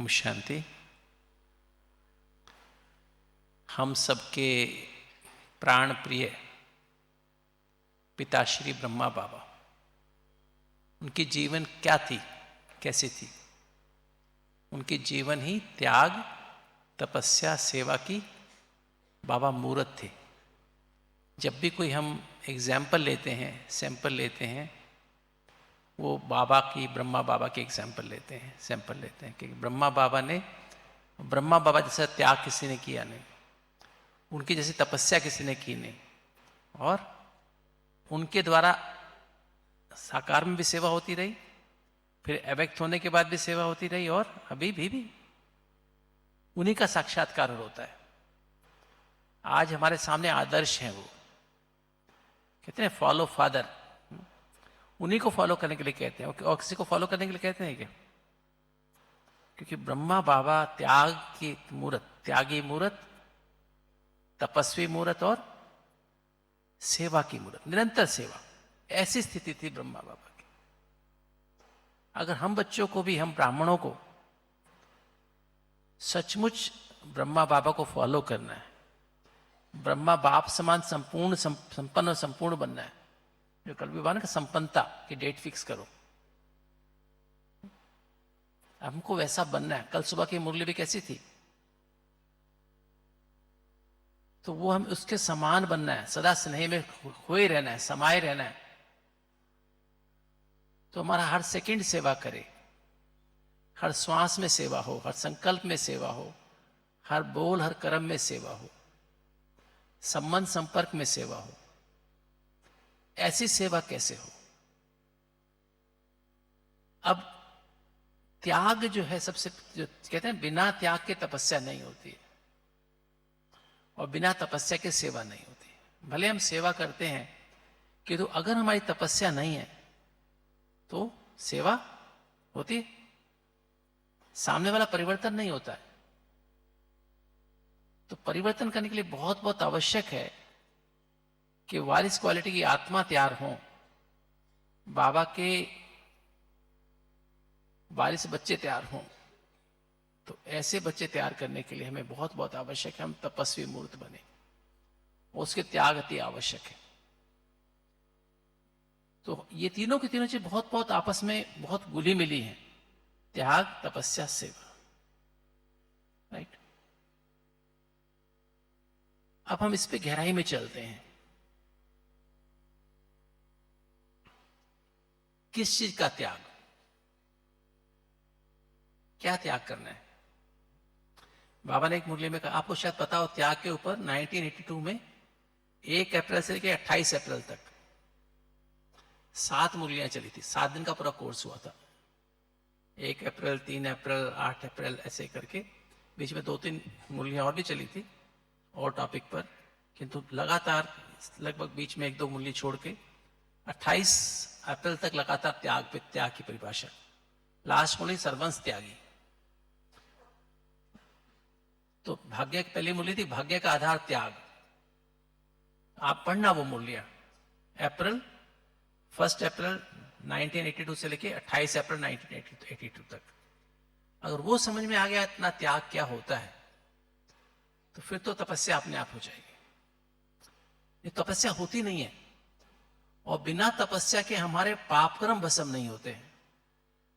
ओम शांति। हम सबके प्राण प्रिय पिताश्री ब्रह्मा बाबा, उनकी जीवन क्या थी, कैसी थी? उनकी जीवन ही त्याग, तपस्या, सेवा की बाबा मूर्त थे। जब भी कोई हम एग्जाम्पल लेते हैं, सैंपल लेते हैं, वो बाबा की, ब्रह्मा बाबा की एग्जाम्पल लेते हैं, सैंपल लेते हैं कि ब्रह्मा बाबा जैसा त्याग किसी ने किया नहीं, उनकी जैसी तपस्या किसी ने की नहीं, और उनके द्वारा साकार में भी सेवा होती रही, फिर अव्यक्त होने के बाद भी सेवा होती रही, और अभी भी उन्हीं का साक्षात्कार होता है। आज हमारे सामने आदर्श हैं। वो कहते हैं फॉलो फादर, उन्हीं को फॉलो करने के लिए कहते हैं, और किसी को फॉलो करने के लिए कहते हैं क्या? क्योंकि ब्रह्मा बाबा त्याग की मूर्त, त्यागी मूर्त, तपस्वी मूर्त और सेवा की मूर्त, निरंतर सेवा, ऐसी स्थिति थी ब्रह्मा बाबा की। अगर हम बच्चों को भी, हम ब्राह्मणों को सचमुच ब्रह्मा बाबा को फॉलो करना है, ब्रह्मा बाप समान संपूर्ण संपन्न और संपूर्ण बनना है, जो कल भी बात ना, संपन्नता की डेट फिक्स करो, हमको वैसा बनना है। कल सुबह की मुरली भी कैसी थी? तो वो हम उसके समान बनना है, सदा स्नेह में खोए रहना है, समाये रहना है। तो हमारा हर सेकंड सेवा करे, हर श्वास में सेवा हो, हर संकल्प में सेवा हो, हर बोल, हर कर्म में सेवा हो, संबंध संपर्क में सेवा हो। ऐसी सेवा कैसे हो? अब त्याग जो है सबसे, जो कहते हैं बिना त्याग के तपस्या नहीं होती है, और बिना तपस्या के सेवा नहीं होती। भले हम सेवा करते हैं, कि तो अगर हमारी तपस्या नहीं है तो सेवा होती है, सामने वाला परिवर्तन नहीं होता है। तो परिवर्तन करने के लिए बहुत आवश्यक है कि वारिस क्वालिटी की आत्मा तैयार हो, बाबा के वारिस बच्चे तैयार हों। तो ऐसे बच्चे तैयार करने के लिए हमें बहुत आवश्यक है हम तपस्वी मूर्त बने, उसके त्याग अति आवश्यक है। तो ये तीनों की तीनों चीज बहुत आपस में बहुत घुली मिली है, त्याग, तपस्या, सेवा, राइट। अब हम इस पे गहराई में चलते हैं। किस चीज का त्याग, क्या त्याग करना है? बाबा ने एक मुरली में कहा, आपको शायद पता हो, त्याग के ऊपर 1982 में 1 अप्रैल से लेकर 28 अप्रैल तक 7 मुरलियां चली थी। 7 दिन का पूरा कोर्स हुआ था। 1 अप्रैल, 3 अप्रैल, 8 अप्रैल, ऐसे करके बीच में 2-3 मुरलियां और भी चली थी और टॉपिक पर, किंतु लगातार लगभग बीच में 1-2 मुरली छोड़ के 28 अप्रैल तक लगातार त्याग पे, त्याग की परिभाषा। लास्ट मुरली सर्वंस त्यागी। तो भाग्य की पहली मुरली थी भाग्य का आधार त्याग। आप पढ़ना वो मुरलियां, 1 अप्रैल 1982 से लेके 28 अप्रैल 1982 तक। अगर वो समझ में आ गया इतना त्याग क्या होता है, तो फिर तो तपस्या अपने आप हो जाएगी। ये तपस्या होती नहीं है, और बिना तपस्या के हमारे पाप कर्म भस्म नहीं होते हैं,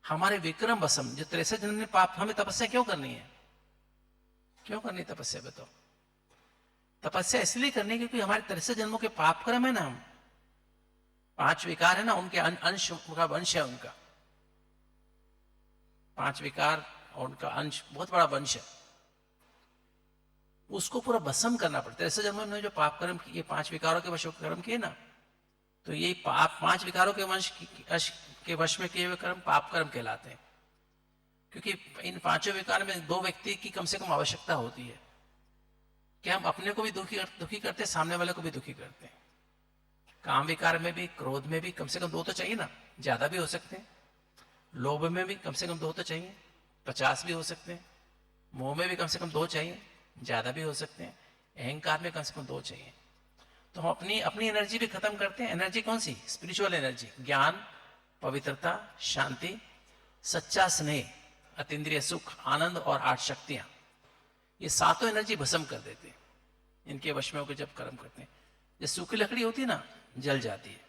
हमारे विक्रम भस्म। जो 63 जन्म ने पाप, हमें तपस्या क्यों करनी है? क्यों करनी तपस्या? बताओ। तपस्या इसलिए करनी क्योंकि हमारे 63 जन्मों के पाप कर्म है ना, हम 5 विकार है ना, उनके अंश का वंश है उनका। 5 विकार और उनका अंश बहुत बड़ा वंश है, उसको पूरा भस्म करना पड़ता है। 63 जन्मों में जो पाप कर्म किए, 5 विकारों के वश कर्म किए ना, तो ये पाप 5 विकारों के वंश के वश में किए हुए कर्म पाप कर्म कहलाते हैं। क्योंकि इन 5 विकार में 2 व्यक्ति की कम से कम आवश्यकता होती है कि हम अपने को भी दुखी करते हैं, सामने वाले को भी दुखी करते हैं। काम विकार में भी, क्रोध में भी कम से कम 2 तो चाहिए ना, ज्यादा भी हो सकते हैं। लोभ में भी कम से कम 2 तो चाहिए, 50 भी हो सकते हैं। मोह में भी कम से कम 2 चाहिए, ज्यादा भी हो सकते हैं। अहंकार में कम से कम 2 चाहिए। तो हम अपनी एनर्जी भी खत्म करते हैं। एनर्जी कौन सी? स्पिरिचुअल एनर्जी, ज्ञान, पवित्रता, शांति, सच्चा स्नेह, अतीन्द्रिय सुख, आनंद और 8 शक्तियां, ये सातों एनर्जी भस्म कर देते हैं इनके वश में होकर जब कर्म करते हैं। जब सूखी लकड़ी होती है ना, जल जाती है,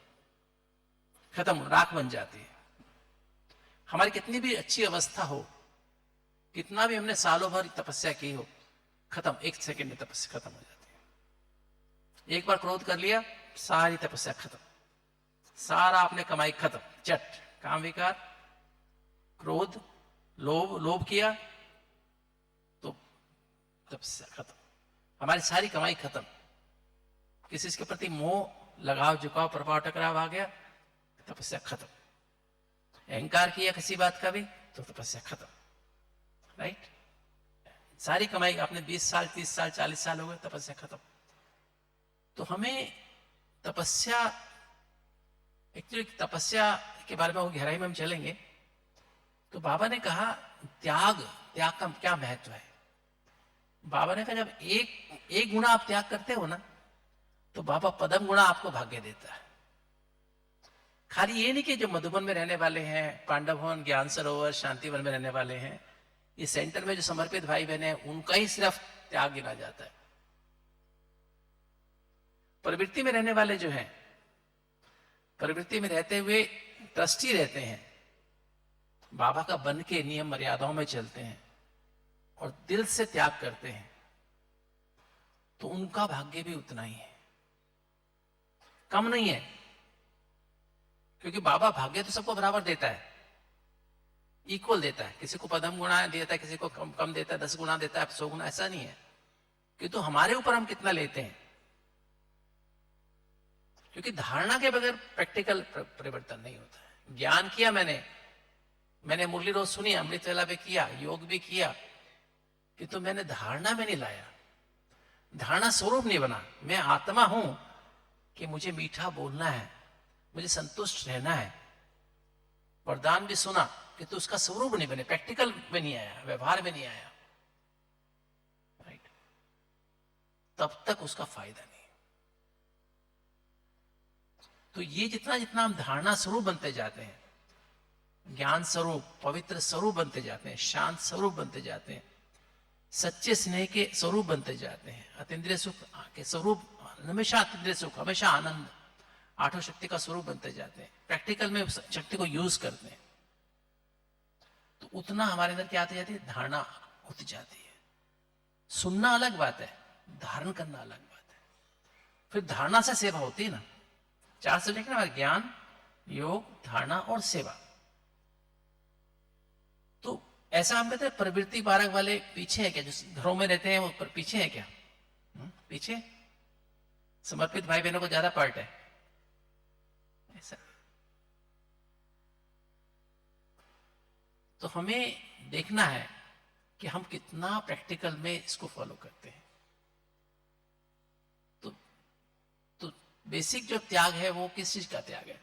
खत्म, राख बन जाती है। हमारी कितनी भी अच्छी अवस्था हो, कितना भी हमने सालों भर तपस्या की हो, खत्म, 1 सेकंड में तपस्या खत्म हो जाती है। एक बार क्रोध कर लिया, सारी तपस्या खत्म, सारा आपने कमाई खत्म, चट, काम विकार, क्रोध, लोभ किया तो तपस्या खत्म, हमारी सारी कमाई खत्म। किसी के प्रति मोह, लगाव, झुकाव, प्रभाव, टकराव आ गया, तपस्या खत्म। अहंकार किया किसी बात का भी तो तपस्या खत्म, राइट। सारी कमाई आपने 20 साल, 30 साल, 40 साल हो गए, तपस्या खत्म। तो हमें तपस्या, एक्चुअली तपस्या के बारे में गहराई में हम चलेंगे। तो बाबा ने कहा त्याग का क्या महत्व है। बाबा ने कहा जब एक गुना आप त्याग करते हो ना, तो बाबा पदम गुणा आपको भाग्य देता है। खाली ये नहीं कि जो मधुबन में रहने वाले हैं, पांडव भवन, ज्ञान सरोवर, शांतिवन में रहने वाले हैं, ये सेंटर में जो समर्पित भाई बहन है, उनका ही सिर्फ त्याग गिना जाता है। प्रवृत्ति में रहने वाले जो हैं, प्रवृत्ति में रहते हुए ट्रस्टी रहते हैं, बाबा का बन के नियम मर्यादाओं में चलते हैं और दिल से त्याग करते हैं, तो उनका भाग्य भी उतना ही है, कम नहीं है। क्योंकि बाबा भाग्य तो सबको बराबर देता है, इक्वल देता है। किसी को पदम गुणा देता है, किसी को कम देता है, 10 गुना देता है, 100 गुना, ऐसा नहीं है। कि तो हमारे ऊपर हम कितना लेते हैं, क्योंकि धारणा के बगैर प्रैक्टिकल परिवर्तन नहीं होता है। ज्ञान किया मैंने मुरली रोज सुनी, अमृत वेला भी किया, योग भी किया, कि तो मैंने धारणा में नहीं लाया, धारणा स्वरूप नहीं बना। मैं आत्मा हूं कि मुझे मीठा बोलना है, मुझे संतुष्ट रहना है। वरदान भी सुना कि तो उसका स्वरूप नहीं बने, प्रैक्टिकल में नहीं आया, व्यवहार में नहीं आया, राइट, तब तक उसका फायदा नहीं। तो ये जितना जितना हम धारणा स्वरूप बनते जाते हैं, ज्ञान स्वरूप, पवित्र स्वरूप बनते जाते हैं, शांत स्वरूप बनते जाते हैं, सच्चे स्नेह के स्वरूप बनते जाते हैं, अतीन्द्रिय सुख के स्वरूप, हमेशा अतीन्द्रिय सुख, हमेशा आनंद, 8 शक्ति का स्वरूप बनते जाते हैं, प्रैक्टिकल में शक्ति को यूज करते हैं, तो उतना हमारे अंदर क्या आती जाती है, धारणा होती जाती है। सुनना अलग बात है, धारण करना अलग बात है। फिर धारणा से सेवा होती है ना, 4 सब्जेक्ट ना, ज्ञान, योग, धारणा और सेवा। तो ऐसा हम कहते हैं प्रवृत्ति बारक वाले पीछे है क्या, जो घरों में रहते हैं वो पीछे है क्या? पीछे समर्पित भाई बहनों को ज्यादा पार्ट है ऐसा। तो हमें देखना है कि हम कितना प्रैक्टिकल में इसको फॉलो करते हैं। तो बेसिक जो त्याग है वो किस चीज का त्याग है?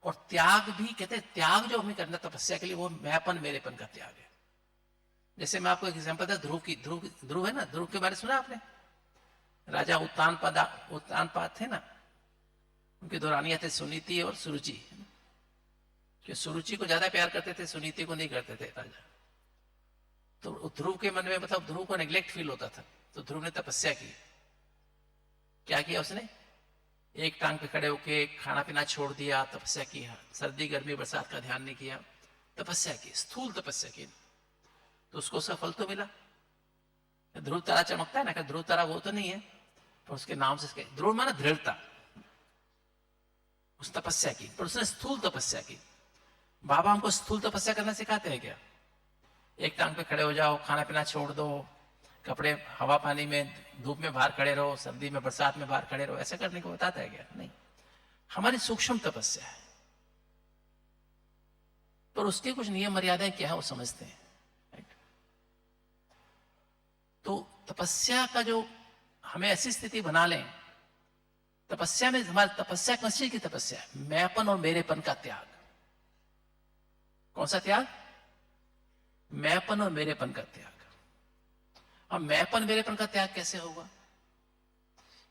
और त्याग भी कहते हैं, त्याग जो हमें करना तपस्या के लिए, वो मैंपन, मेरेपन का त्याग है। जैसे मैं आपको एक एग्जांपल था, ध्रुव है ना, ध्रुव के बारे में सुना आपने? राजा उत्तानपाद थे ना, उनकी 2 रानियां थे, सुनीति और सुरुचि। जो सुरुचि को ज्यादा प्यार करते थे, सुनीति को नहीं करते थे राजा। तो ध्रुव के मन में, मतलब ध्रुव को नेग्लेक्ट फील होता था, तो ध्रुव ने तपस्या की। क्या किया उसने? एक टांग पे खड़े होके खाना पीना छोड़ दिया, तपस्या की, सर्दी गर्मी बरसात का ध्यान नहीं किया, तपस्या की, स्थूल तपस्या की, तो उसको उसका फल तो मिला। ध्रुव तारा चमकता है ना, कि ध्रुव तारा वो तो नहीं है, पर उसके नाम से ध्रुव माना दृढ़ता, उस तपस्या की, पर उसने स्थूल तपस्या की। बाबा हमको स्थूल तपस्या करना सिखाते हैं क्या? एक टांग पे खड़े हो जाओ, खाना पीना छोड़ दो, कपड़े हवा पानी में, धूप में बाहर खड़े रहो, सर्दी में बरसात में बाहर खड़े रहो, ऐसा करने को बताता है क्या? नहीं, हमारी सूक्ष्म तपस्या है, पर उसके कुछ नियम मर्यादाएं क्या है वो समझते हैं। तो तपस्या का जो हमें ऐसी स्थिति बना लें, तपस्या में हमारी तपस्या किस चीज की तपस्या है? मैंपन और मेरेपन का त्याग। कौन सा त्याग? मैंपन और मेरेपन का त्याग। अब मैंपन मेरेपन का त्याग कैसे होगा?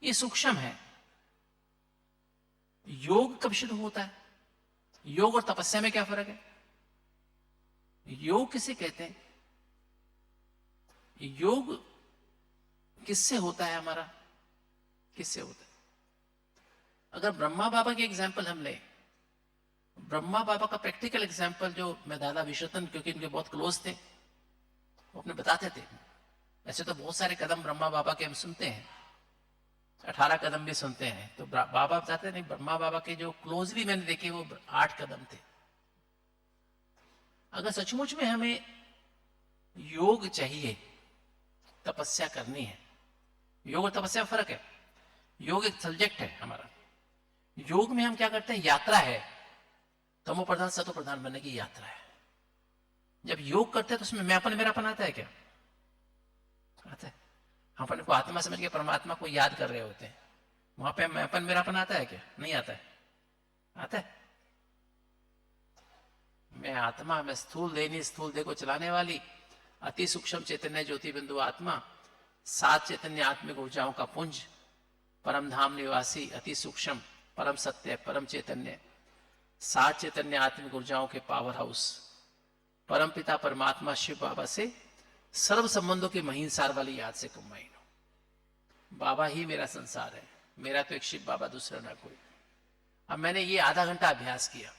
ये सूक्ष्म है। योग कब शुरू होता है? योग और तपस्या में क्या फर्क है? योग किसे कहते हैं? योग किससे होता है हमारा? किससे होता है? अगर ब्रह्मा बाबा के एग्जाम्पल हम लें, ब्रह्मा बाबा का प्रैक्टिकल एग्जाम्पल जो मैं दादा विश्वतन, क्योंकि इनके बहुत क्लोज थे, वो अपने बताते थे। ऐसे तो बहुत सारे कदम ब्रह्मा बाबा के हम सुनते हैं, 18 कदम भी सुनते हैं, तो बाबा बताते नहीं, ब्रह्मा बाबा के जो क्लोजली मैंने देखे वो 8 कदम थे। अगर सचमुच में हमें योग चाहिए, तपस्या करनी है, योग और तपस्या में फर्क है। योग एक सब्जेक्ट है हमारा। योग में हम क्या करते हैं? यात्रा है, तमो प्रधान सतो प्रधान बनने की यात्रा है। जब योग करते हैं तो उसमें मैंपन मेरापन आता है क्या? आता है। हम अपने को आत्मा समझ के परमात्मा को याद कर रहे होते हैं, वहां पे मैंपन मेरापन आता है क्या? नहीं आता है। आता है। मैं आत्मा, मैं स्थूल देह, स्थूल देह को चलाने वाली अति सूक्ष्म चैतन्य ज्योति बिंदु आत्मा, 7 चैतन्य आत्मिक ऊर्जाओं का पुंज, परम धाम निवासी अति सूक्ष्म परम सत्य परम चैतन्य, 7 चैतन्य आत्मिक ऊर्जाओं के पावर हाउस, परम पिता परमात्मा शिव बाबा से सर्व संबंधों के महीनसार वाली याद से कुमाइन हो। बाबा ही मेरा संसार है, मेरा तो एक शिव बाबा, दूसरा ना कोई। अब मैंने ये आधा घंटा अभ्यास किया,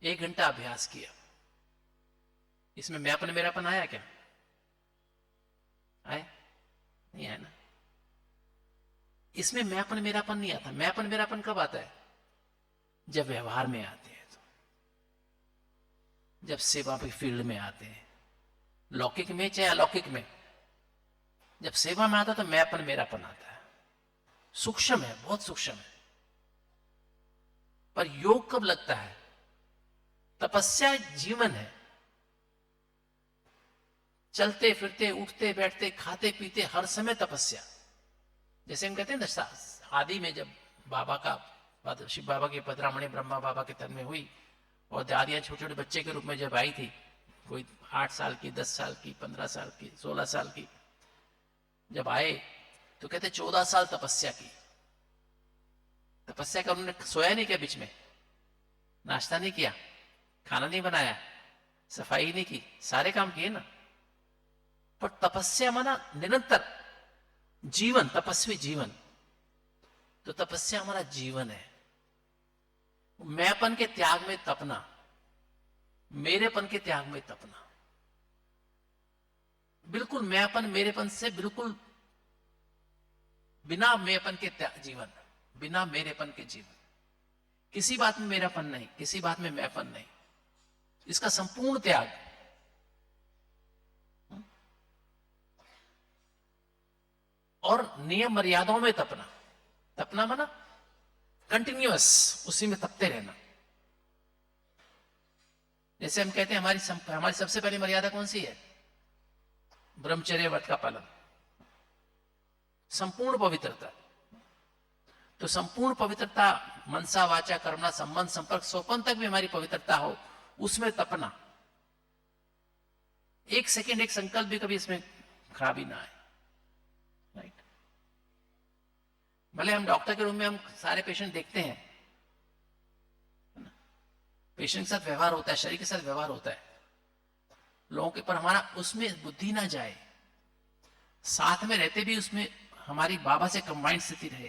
1 घंटा अभ्यास किया, इसमें मैंपन मेरापन आया क्या? आए? नहीं आया ना। इसमें मैंपन मेरापन नहीं आता। मैंपन मेरापन कब आता है? जब व्यवहार में आते हैं, तो जब सेवा के फील्ड में आते हैं, लौकिक में चाहे अलौकिक में, जब सेवा में आता तो मैंपन मेरापन आता है। सूक्ष्म है, बहुत सूक्ष्म है। पर योग कब लगता है? तपस्या जीवन है। चलते फिरते, उठते बैठते, खाते पीते, हर समय तपस्या। जैसे हम कहते हैं ना, आदि में जब बाबा का, शिव बाबा की पधरामणि ब्रह्मा बाबा के तन में हुई, और दादियां छोटे छोटे बच्चे के रूप में जब आई थी, कोई 8 साल की, 10 साल की, 15 साल की, 16 साल की, जब आए तो कहते 14 साल तपस्या की। तपस्या का उन्होंने सोया नहीं क्या? बीच में नाश्ता नहीं किया, खाना नहीं बनाया, सफाई नहीं की, सारे काम किए ना। पर तपस्या माना निरंतर जीवन, तपस्वी जीवन। तो तपस्या हमारा जीवन है। मैंपन के त्याग में तपना, मेरेपन के त्याग में तपना, बिल्कुल मैंपन मेरेपन से बिल्कुल बिना मैंपन के जीवन, बिना मेरेपन के जीवन। किसी बात में मेरापन नहीं, किसी बात में मैंपन नहीं, इसका संपूर्ण त्याग। और नियम मर्यादाओं में तपना। तपना माना कंटिन्यूअस, उसी में तपते रहना। जैसे हम कहते हैं हमारी सबसे पहली मर्यादा कौन सी है? ब्रह्मचर्य व्रत का पालन, संपूर्ण पवित्रता। तो संपूर्ण पवित्रता, मनसा वाचा कर्मणा संबंध संपर्क सोपन तक भी हमारी पवित्रता हो, उसमें तपना। 1 सेकेंड, एक संकल्प भी कभी इसमें खराबी ना आए। राइट? भले हम डॉक्टर के रूम में हम सारे पेशेंट देखते हैं, पेशेंट के साथ व्यवहार होता है, शरीर के साथ व्यवहार होता है लोगों के, पर हमारा उसमें बुद्धि ना जाए, साथ में रहते भी उसमें हमारी बाबा से कंबाइंड स्थिति रहे,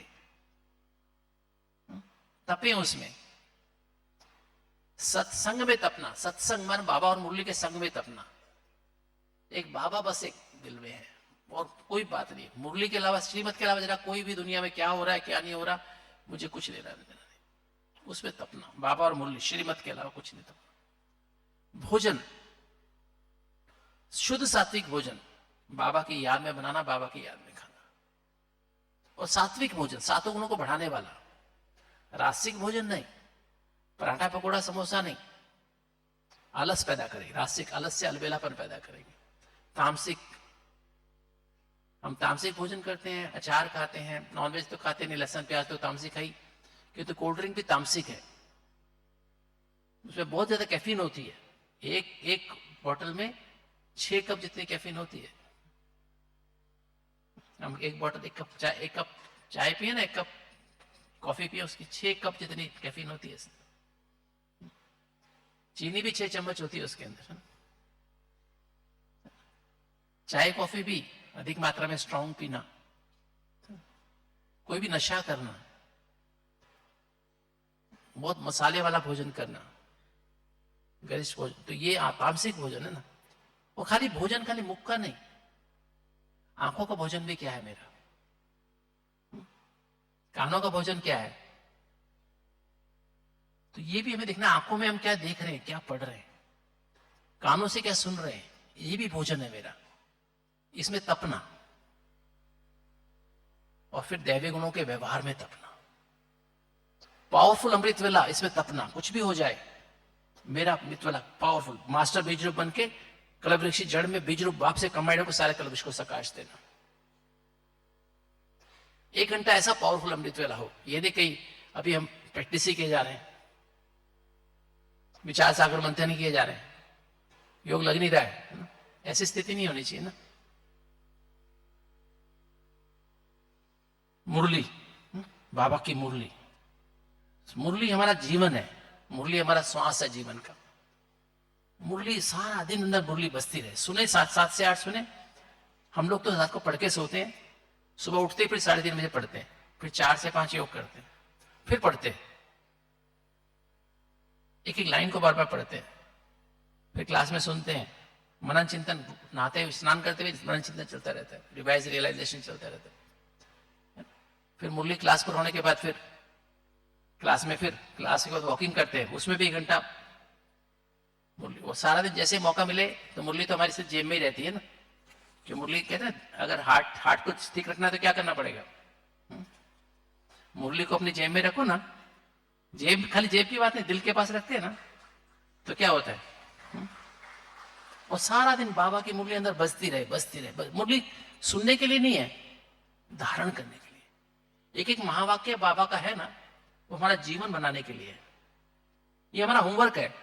तपे उसमें। सत्संग में तपना, सत्संग मन बाबा और मुरली के संग में तपना। एक बाबा बस एक दिल में है और कोई बात नहीं। मुरली के अलावा, श्रीमत के अलावा जरा कोई भी दुनिया में क्या हो रहा है क्या नहीं हो रहा, मुझे कुछ लेना देना नहीं, उसमें तपना। बाबा और मुरली, श्रीमत के अलावा कुछ नहीं तपना। भोजन, शुद्ध सात्विक भोजन, बाबा की याद में बनाना, बाबा की याद में खाना। और सात्विक भोजन, 7 गुणों को बढ़ाने वाला। रासिक भोजन नहीं, पराठा पकोड़ा समोसा नहीं, आलस पैदा करेगी। रासिक आलस से अलबेलापन पैदा करेगी। तामसिक, हम तामसिक भोजन करते हैं, अचार खाते हैं, नॉनवेज तो खाते नहीं, लहसुन प्याज तो तामसिक है ही, क्योंकि कोल्ड ड्रिंक भी तामसिक है, उसमें बहुत ज्यादा कैफीन होती है। एक बोतल में 6 कप जितनी कैफीन होती है। हम एक कप चाय पिए ना, 1 कप कॉफी पिए, उसकी 6 कप जितनी कैफीन होती है। चीनी भी 6 चम्मच होती है उसके अंदर, है ना? चाय कॉफी भी अधिक मात्रा में स्ट्रांग पीना, कोई भी नशा करना, बहुत मसाले वाला भोजन करना, गरिष्ठ भोजन, तो ये तामसिक भोजन है ना। वो खाली भोजन खाली मुख का नहीं, आंखों का भोजन भी क्या है मेरा, कानों का भोजन क्या है, तो ये भी हमें देखना, आंखों में हम क्या देख रहे हैं, क्या पढ़ रहे हैं, कानों से क्या सुन रहे हैं, ये भी भोजन है मेरा। इसमें तपना, और फिर दैवी गुणों के व्यवहार में तपना, पावरफुल अमृत वेला, इसमें तपना, कुछ भी हो जाए मेरा अमृत वेला पावरफुल, मास्टर बीज रूप बन के कलवृक्षी जड़ में बीज रूप बाप से कमाइडों को सारे कलवृक्ष को सकाश देना। 1 घंटा ऐसा पावरफुल अमृत वेला हो। यदि कहीं अभी हम प्रैक्टिस ही किए जा रहे हैं, विचार सागर मंथन ही किए जा रहे हैं, योग लग नहीं रहा है ना? ऐसी स्थिति नहीं होनी चाहिए ना। मुरली, बाबा की मुरली, मुरली हमारा जीवन है, मुरली हमारा श्वास है जीवन का। मुरली सारा दिन अंदर मुरली बजती रहे, सुने 7 से 8 सुने। हम लोग तो रात को पढ़ के सोते हैं, सुबह उठते फिर 3:30 बजे पढ़ते हैं, फिर 4 से 5 योग करते हैं, फिर पढ़ते हैं, एक एक लाइन को बार बार पढ़ते हैं, फिर क्लास में सुनते हैं, मनन चिंतन, नहाते हुए स्नान करते हुए मनन चिंतन चलता रहता है, रिवाइज रियलाइजेशन चलता रहता है। फिर मुरली क्लास पर होने के बाद फिर क्लास में, फिर क्लास के बाद वॉकिंग करते हैं, उसमें भी 1 घंटा मुरली। वो सारा दिन जैसे मौका मिले तो मुरली तो हमारी सिर्फ जेब में ही रहती है ना, कि मुरली कहते हैं अगर हार्ट को ठीक रखना है तो क्या करना पड़ेगा, मुरली को अपनी जेब में रखो ना। जेब खाली जेब की बात नहीं, दिल के पास रखते हैं ना तो क्या होता है। और सारा दिन बाबा की मुरली अंदर बजती रहे, बजती रहे। मुरली सुनने के लिए नहीं है, धारण करने के लिए। एक एक महावाक्य बाबा का है ना, वो हमारा जीवन बनाने के लिए है। ये हमारा होमवर्क है।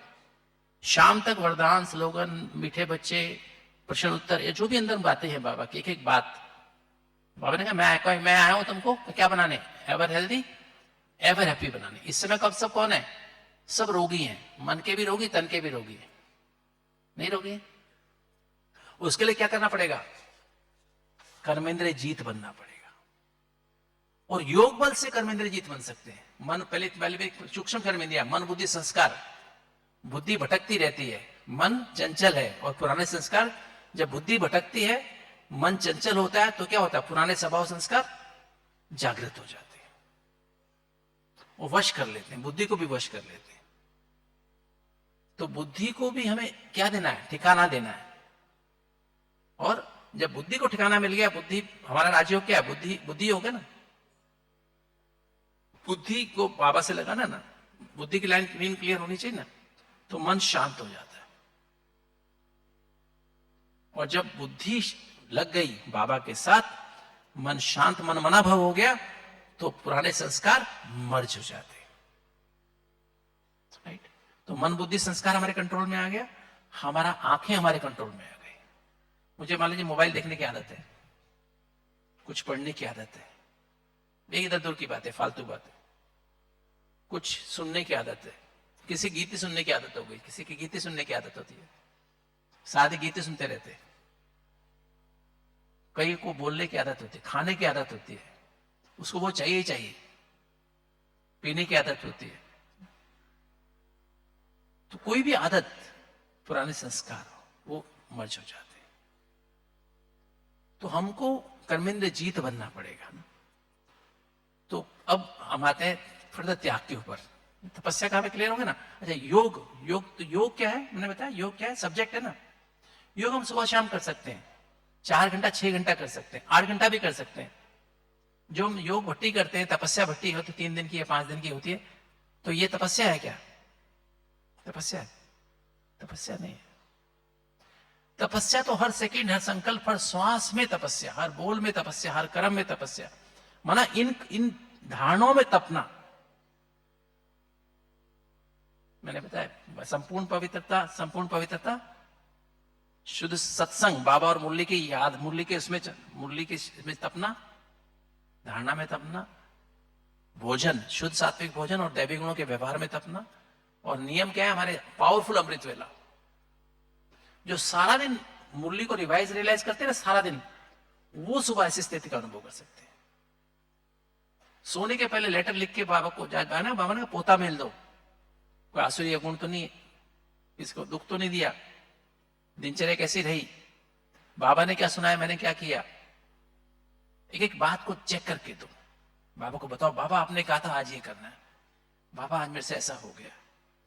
शाम तक वरदान, स्लोगन, मीठे बच्चे, प्रश्न उत्तर, ये जो भी अंदर बातें हैं बाबा की, एक एक बात। बाबा ने कहा मैं आया हूं तुमको क्या बनाने, एवर हेल्दी एवर हैप्पी बनाने। इस समय कब सब कौन है, सब रोगी हैं, मन के भी रोगी, तन के भी रोगी हैं, नहीं रोगी है। उसके लिए क्या करना पड़ेगा, कर्मेंद्रिय जीत बनना पड़ेगा। और योग बल से कर्मेंद्रिय जीत बन सकते हैं। मन पहले सूक्ष्म कर्मेंद्रिया, मन बुद्धि संस्कार। बुद्धि भटकती रहती है, मन चंचल है, और पुराने संस्कार, जब बुद्धि भटकती है, मन चंचल होता है, तो क्या होता है, पुराने स्वभाव संस्कार जागृत हो जाते हैं, वो वश कर लेते हैं, बुद्धि को भी वश कर लेते हैं। तो बुद्धि को भी हमें क्या देना है, ठिकाना देना है। और जब बुद्धि को ठिकाना मिल गया, बुद्धि हमारा राजयोग क्या है, बुद्धि हो गया ना। बुद्धि को बाबा से लगाना ना, बुद्धि की लाइन क्लियर होनी चाहिए ना, तो मन शांत हो जाता है। और जब बुद्धि लग गई बाबा के साथ, मन शांत, मन मना भव हो गया, तो पुराने संस्कार मर्ज हो जाते हैं। राइट। तो मन बुद्धि संस्कार हमारे कंट्रोल में आ गया, हमारा आंखें हमारे कंट्रोल में आ गई। मुझे मान लीजिए मोबाइल देखने की आदत है, कुछ पढ़ने की आदत है, एक इधर दूर की बात है, फालतू बात है, कुछ सुनने की आदत है, किसी गीत सुनने की आदत हो गई, किसी की गीत सुनने की आदत होती है, सारे गीत सुनते रहते हैं। कई को बोलने की आदत होती है, खाने की आदत होती है, उसको वो चाहिए ही चाहिए, पीने की आदत होती है। तो कोई भी आदत, पुराने संस्कार वो मर्ज हो जाते हैं। तो हमको कर्मेंद्र जीत बनना पड़ेगा ना। तो अब हम आते हैं फिर त्याग के ऊपर। तपस्या का हमें क्लियर होगा ना। अच्छा, योग क्या है, मैंने बताया योग क्या है, सब्जेक्ट है ना। योग हम सुबह शाम कर सकते हैं, 4 घंटा 6 घंटा कर सकते हैं, 8 घंटा भी कर सकते हैं। जो हम योग भट्टी करते हैं, तपस्या भट्टी हो तो 3 दिन की या 5 दिन की होती है, तो ये तपस्या है क्या, तपस्या है? तपस्या नहीं है। तपस्या तो हर सेकंड, हर संकल्प, हर श्वास में तपस्या, हर बोल में तपस्या, हर कर्म में तपस्या। माना इन धारणों में तपना। मैंने बताया संपूर्ण पवित्रता, शुद्ध सत्संग, बाबा और मुरली की याद, मुरली के इसमें तपना, धारणा में तपना, भोजन, शुद्ध सात्विक भोजन और दैवी गुणों के व्यवहार में तपना। और नियम क्या है हमारे, पावरफुल अमृत वेला, जो सारा दिन मुरली को रिवाइज रियलाइज करते हैं ना सारा दिन, वो सुबह ऐसी स्थिति का अनुभव कर सकते हैं। सोने के पहले लेटर लिख के बाबा को जाना, बाबा ने पोता मेल दो, कोई आसुरी गुण तो नहीं, इसको दुख तो नहीं दिया, दिनचर्या कैसी रही, बाबा ने क्या सुनाया, मैंने क्या किया, एक एक बात को चेक करके दो। बाबा को बताओ, बाबा आपने कहा था आज ये करना है, बाबा आज मेरे से ऐसा हो गया,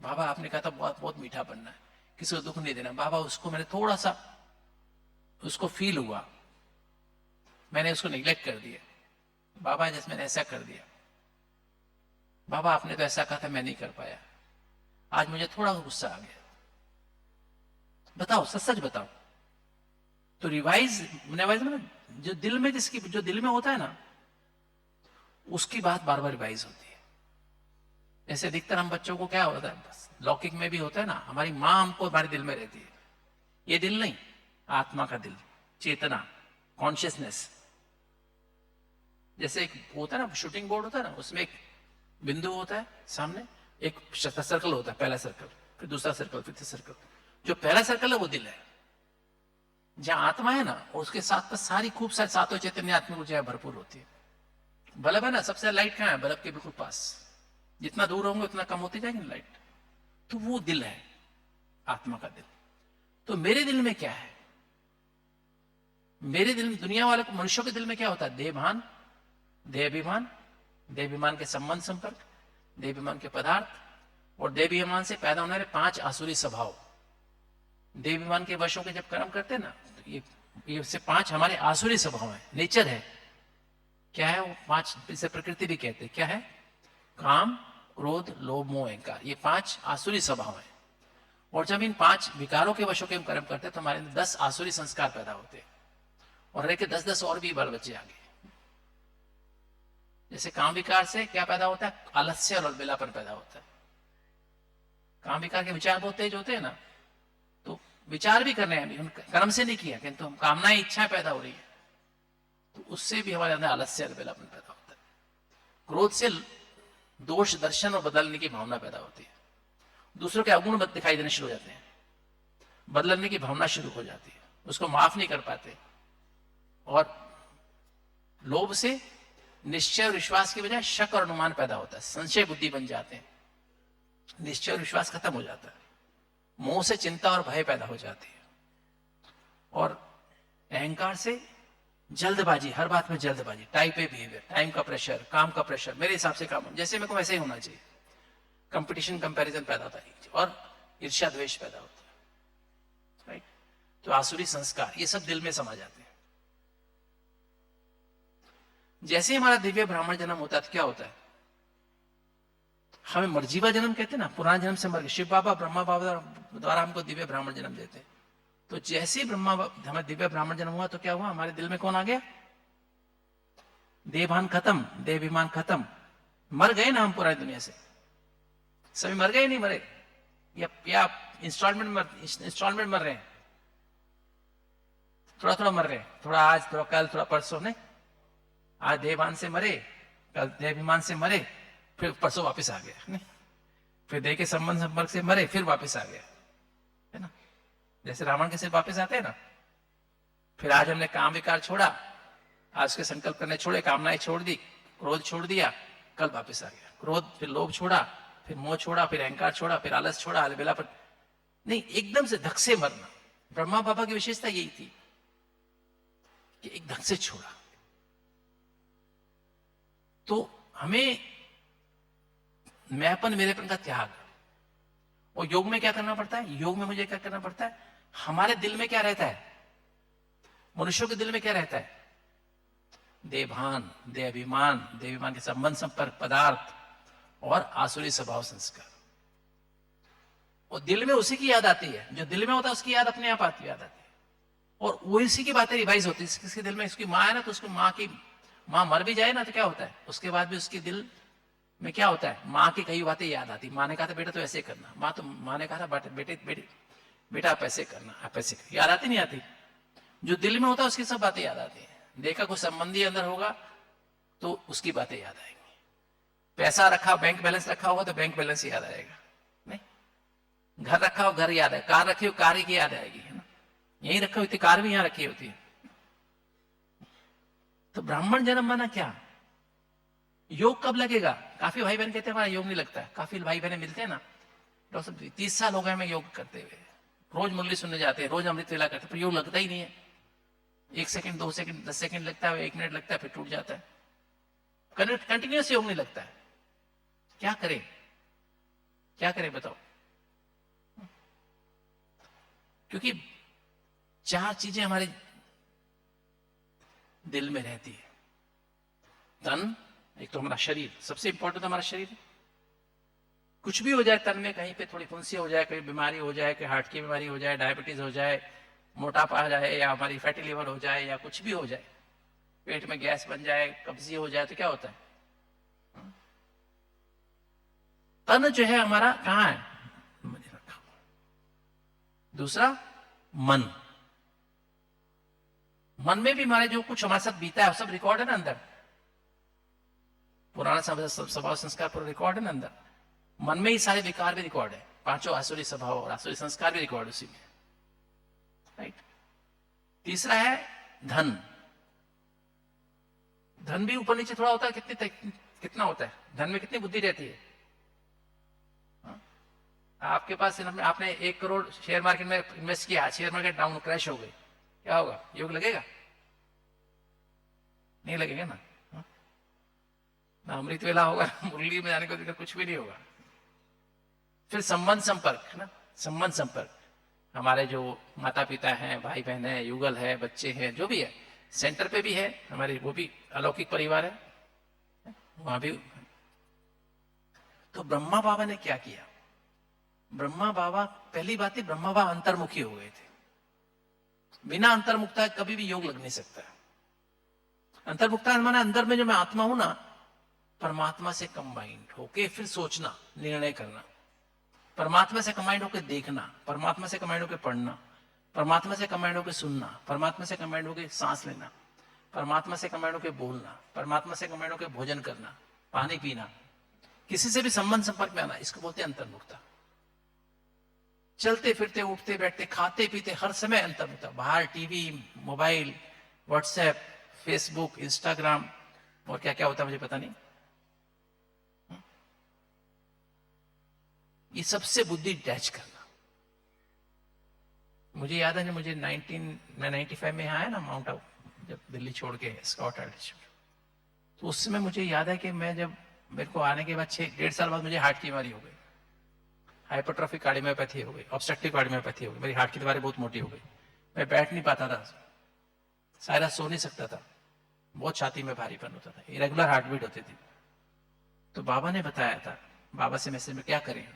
बाबा आपने कहा था बहुत बहुत मीठा बनना है, किसी को दुख नहीं देना, बाबा उसको मैंने थोड़ा सा उसको फील हुआ, मैंने उसको निग्लेक्ट कर दिया, बाबा जैसे मैंने ऐसा कर दिया, बाबा आपने तो ऐसा कहा था मैं नहीं कर पाया, आज मुझे थोड़ा गुस्सा आ गया, बताओ सच सच बताओ। तो रिवाइज में जो दिल में जो दिल में होता है ना, उसकी बात बार बार रिवाइज होती है। जैसे अधिकतर हम बच्चों को क्या होता है, बस लौकिक में भी होता है ना, हमारी माँ हमको हमारे दिल में रहती है, ये दिल नहीं, आत्मा का दिल, चेतना, कॉन्शियसनेस। जैसे एक होता है ना शूटिंग बोर्ड होता है ना, उसमें एक बिंदु होता है सामने, एक सर्कल होता है, पहला सर्कल, फिर दूसरा सर्कल, फिर तीसरा सर्कल। जो पहला सर्कल है वो दिल है, जहां आत्मा है ना, और उसके साथ में सारी खूब सारी सातों चैतन्य आत्मिक ऊर्जा भरपूर होती है। बल्ब है ना, सबसे लाइट कहाँ है, बल्ब के बिल्कुल पास, जितना दूर होंगे उतना कम होती जाएगी लाइट, तो वो दिल है, आत्मा का दिल। तो मेरे दिल में क्या है, मेरे दिल में, दुनिया वाले मनुष्यों के दिल में क्या होता है, देहभान, देहाभिमान, देहाभिमान के संबंध संपर्क, देहाभिमान के पदार्थ, और देहाभिमान से पैदा होने वाले 5 आसुरी स्वभाव। देहाभिमान के वशों के जब कर्म करते हैं ना, तो ये से 5 हमारे आसुरी स्वभाव है, नेचर है। क्या है वो 5, इसे प्रकृति भी कहते हैं, क्या है, काम, क्रोध, लोभ, मोह, अहंकार, ये 5 आसुरी स्वभाव है। और जब इन 5 विकारों के वशों के हम कर्म करते हैं तो हमारे अंदर 10 आसुरी संस्कार पैदा होते हैं, और रह के 10-10 और भी बाल बच्चे आगे। जैसे काम विकार से क्या पैदा होता है, आलस्य और अलबेलापन पैदा होता है। काम विकार के विचार बहुत तेज होते हैं ना, तो विचार भी कर रहे हैं, हम कर्म से नहीं किया, किंतु हम कामनाएं, इच्छाएं पैदा हो रही है, तो उससे भी हमारे अंदर आलस्य अलबेलापन पैदा होता है। क्रोध से दोष दर्शन और बदलने की भावना पैदा होती है, दूसरों के अवगुण दिखाई देने शुरू हो जाते हैं, बदलने की भावना शुरू हो जाती है, उसको माफ नहीं कर पाते। और लोभ से निश्चय और विश्वास की बजाय शक और अनुमान पैदा होता है, संशय बुद्धि बन जाते हैं, निश्चय और विश्वास खत्म हो जाता है, मोह से चिंता और भय पैदा हो जाती है, और अहंकार से जल्दबाजी, हर बात में जल्दबाजी, टाइप ए बिहेवियर, टाइम का प्रेशर, काम का प्रेशर, मेरे हिसाब से काम जैसे मेरे को वैसे ही होना चाहिए, कंपटीशन कंपैरिजन पैदा होता है, और ईर्ष्या द्वेष पैदा होता है, राइट। तो आसुरी संस्कार ये सब दिल में समा जाते हैं। जैसे ही हमारा दिव्य ब्राह्मण जन्म होता है तो क्या होता है, हमें मर्जीवा जन्म कहते हैं ना, पुराना जन्म से मर गए। शिव बाबा ब्रह्मा बाबा द्वारा हमको दिव्य ब्राह्मण जन्म देते हैं। तो जैसे ही हमें दिव्य ब्राह्मण जन्म हुआ तो क्या हुआ, हमारे दिल में कौन आ गया, देहभान खत्म, देहाभिमान खत्म, मर गए ना हम पुरानी दुनिया से, सभी मर गए, नहीं मरे, या इंस्टॉलमेंट मर रहे हैं, थोड़ा थोड़ा मर रहे हैं, थोड़ा आज, थोड़ा कल, थोड़ा परसों, नहीं, आज देहभान से मरे, कल देहाभिमान से मरे, फिर परसों वापस आ गया, नहीं, फिर देह के संबंध संपर्क से मरे, फिर वापस आ गया, है ना। जैसे रावण के सिर वापस आते हैं ना, फिर आज हमने काम विकार छोड़ा, आज उसके संकल्प करने छोड़े, कामनाएं छोड़ दी, क्रोध छोड़ दिया, कल वापस आ गया क्रोध, फिर लोभ छोड़ा, फिर मोह छोड़ा, फिर अहंकार छोड़ा, फिर आलस छोड़ा, अलबेलापन नहीं, एकदम से धक से मरना। ब्रह्मा बाबा की विशेषता यही थी कि एक धक से छोड़ा। तो हमें मैंपन, मेरेपन का त्याग, और योग में क्या करना पड़ता है, योग में मुझे क्या करना पड़ता है, हमारे दिल में क्या रहता है, मनुष्यों के दिल में क्या रहता है, देहभान, देहाभिमान के संबंध संपर्क, पदार्थ और आसुरी स्वभाव संस्कार। और दिल में उसी की याद आती है, जो दिल में होता है उसकी याद अपने आप आती, याद आती है, और वो इसी की बातें रिवाइज होती है। किसके दिल में, उसकी माँ है ना, तो उसको माँ मर भी जाए ना तो क्या होता है, उसके बाद भी उसके दिल में क्या होता है, माँ की कई बातें याद आती। माँ ने कहा था बेटा तो ऐसे करना, माँ ने कहा था बेटा आप ऐसे करना, आप ऐसे करना, याद आती नहीं आती। जो दिल में होता है उसकी सब बातें याद आती है। देखा कोई संबंधी अंदर होगा तो उसकी बातें याद आएंगी, पैसा रखा, बैंक बैलेंस रखा होगा तो बैंक बैलेंस याद आएगा, नहीं, घर रखा हो घर याद है, कार रखी हो कार की याद आएगी, है ना, यहीं रखी होती, कार भी यहां रखी होती है। तो ब्राह्मण जन्म माना क्या? योग कब लगेगा? काफी भाई बहन कहते हैं हमारा योग नहीं लगता है। काफी भाई बहन मिलते हैं ना, डॉक्टर साहब 30 साल हो गए हमें योग करते हुए, रोज मुरली सुनने जाते हैं, रोज अमृत वेला करते, पर योग लगता ही नहीं है। 1 सेकंड, 2 सेकंड, 10 सेकंड लगता है, 1 मिनट लगता है, फिर टूट जाता है। कंटिन्यूस योग नहीं लगता है। क्या करें, क्या करें बताओ? क्योंकि 4 चीजें हमारे दिल में रहती है। तन, एक तो हमारा शरीर, सबसे इंपॉर्टेंट हमारा शरीर। कुछ भी हो जाए तन में, कहीं पे थोड़ी फुंसी हो जाए, कोई बीमारी हो जाए, कोई हार्ट की बीमारी हो जाए, डायबिटीज हो जाए, मोटापा आ जाए, या हमारी फैटी लिवर हो जाए, या कुछ भी हो जाए, पेट में गैस बन जाए, कब्जी हो जाए, तो क्या होता है? तन जो है हमारा कहां है? दूसरा मन। मन में भी हमारे जो कुछ हमारे साथ बीता है सब रिकॉर्ड है ना अंदर। पुराना स्वभाव संस्कार पूरा रिकॉर्ड है ना अंदर। मन में ही सारे विकार भी रिकॉर्ड है, 5 आसुरी स्वभाव और आसुरी संस्कार भी रिकॉर्ड उसी में, राइट। तीसरा है धन। धन भी ऊपर नीचे थोड़ा होता है, कितना होता है धन में? कितनी बुद्धि रहती है? आपके पास आपने 1 करोड़ शेयर मार्केट में इन्वेस्ट किया, शेयर मार्केट डाउन क्रैश हो गई, क्या होगा? योग लगेगा? नहीं लगेगा ना। ना अमृत वेला होगा, मुरली में जाने को दिक्कत, कुछ भी नहीं होगा। फिर संबंध संपर्क ना, संबंध संपर्क। हमारे जो माता पिता हैं, भाई बहन है, युगल है, बच्चे हैं, जो भी है, सेंटर पे भी है हमारे, वो भी अलौकिक परिवार है, वहां भी। तो ब्रह्मा बाबा ने क्या किया? ब्रह्मा बाबा, पहली बात है, ब्रह्मा बाबा अंतर्मुखी हो गए थे। बिना अंतर्मुखता कभी भी योग लग नहीं सकता। अंतर्मुखता माना अंदर में जो मैं आत्मा हूं ना, परमात्मा से कंबाइंड होके फिर सोचना, निर्णय करना, परमात्मा से कंबाइंड होकर देखना, परमात्मा से कंबाइंड होकर पढ़ना, परमात्मा से कंबाइंड होकर सुनना, परमात्मा से कंबाइंड होकर सांस लेना, परमात्मा से कंबाइंड होकर बोलना, परमात्मा से कंबाइंड होकर भोजन करना, पानी पीना, किसी से भी संबंध संपर्क में आना, इसको बोलते हैं अंतर्मुखता। चलते फिरते, उठते बैठते, खाते पीते, हर समय अंतर्मुखता। बाहर TV, mobile, WhatsApp, Facebook, Instagram और क्या क्या होता है मुझे पता नहीं, ये सबसे बुद्धि अटैच करना। मुझे याद है, मुझे मैं 95 में आया ना माउंट आबू, जब दिल्ली छोड़ के स्कॉट एल्टीट्यूड, तो उस समय मुझे याद है कि मैं जब, मेरे को आने के बाद 1.5 साल बाद मुझे हार्ट की बीमारी हो गई, हाइपरट्रॉफिक कार्डियोमायोपैथी हो गई, ऑब्स्ट्रक्टिव कार्डियोमायोपैथी हो गई, मेरी हार्ट की दीवारें बहुत मोटी हो गई, मैं बैठ नहीं पाता था, सारा सो नहीं सकता था, बहुत छाती में भारीपन होता था, इरेगुलर हार्ट बीट होती थी। तो बाबा ने बताया था, बाबा से मैसेज में क्या करें,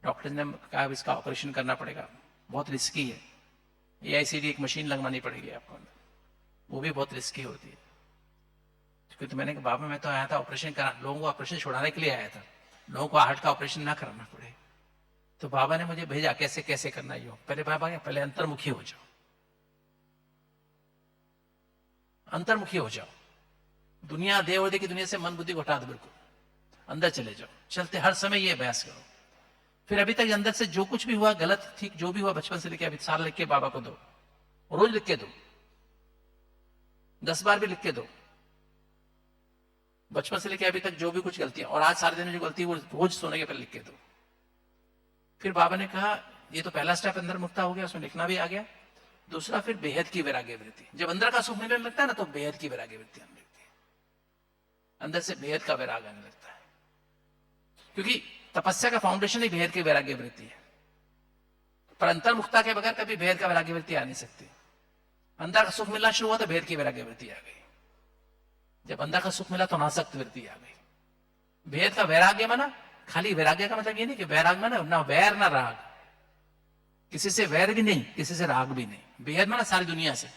डॉक्टर ने कहा इसका ऑपरेशन करना पड़ेगा, बहुत रिस्की है, एआईसीडी एक मशीन लगवानी पड़ेगी आपको, वो भी बहुत रिस्की होती है। क्योंकि तो मैंने कहा बाबा मैं तो आया था ऑपरेशन करा, लोगों को ऑपरेशन छुड़ाने के लिए आया था, लोगों को हार्ट का ऑपरेशन ना करना पड़े। तो बाबा ने मुझे भेजा कैसे कैसे करना है योग। पहले बाबा ने पहले अंतर्मुखी हो जाओ, अंतर्मुखी हो जाओ, दुनिया देव की दुनिया से मन बुद्धि को हटा दो, बिल्कुल अंदर चले जाओ, चलते हर समय ये अभ्यास करो। फिर अभी तक अंदर से जो कुछ भी हुआ गलत ठीक, जो भी हुआ बचपन से लेके अभी साल लिख के बाबा को दो, रोज लिख के दो, 10 बार भी लिख के दो, बचपन से लेके अभी तक जो भी कुछ गलतियां, और आज सारे दिन में जो गलती वो रोज सोने के पहले लिख के दो। फिर बाबा ने कहा ये तो पहला स्टेप अंदर मुक्ता हो गया, उसमें लिखना भी आ गया। दूसरा फिर बेहद की वैराग्य वृत्ति, जब अंदर का सुख मिलने लगता है ना तो बेहद की वैराग्य वृत्ति आने लगती है, अंदर से बेहद का वैराग आने लगता है। क्योंकि तपस्या का फाउंडेशन ही बेहद की वैराग्य वृत्ति है, पर अंतर्मुखता के बगैर कभी बेहद का वैराग्य वृत्ति आ नहीं सकती। अंदर का सुख मिलना शुरू हुआ तो बेहद की वैराग्य वृत्ति आ गई, जब अंदर का सुख मिला तो अनासक्त वृत्ति आ गई। भेद का वैराग्य माना, खाली वैराग्य का मतलब ये नहीं कि वैराग माना ना वैर ना राग, किसी से वैर भी नहीं, किसी से राग भी नहीं। बेहद माना सारी दुनिया से,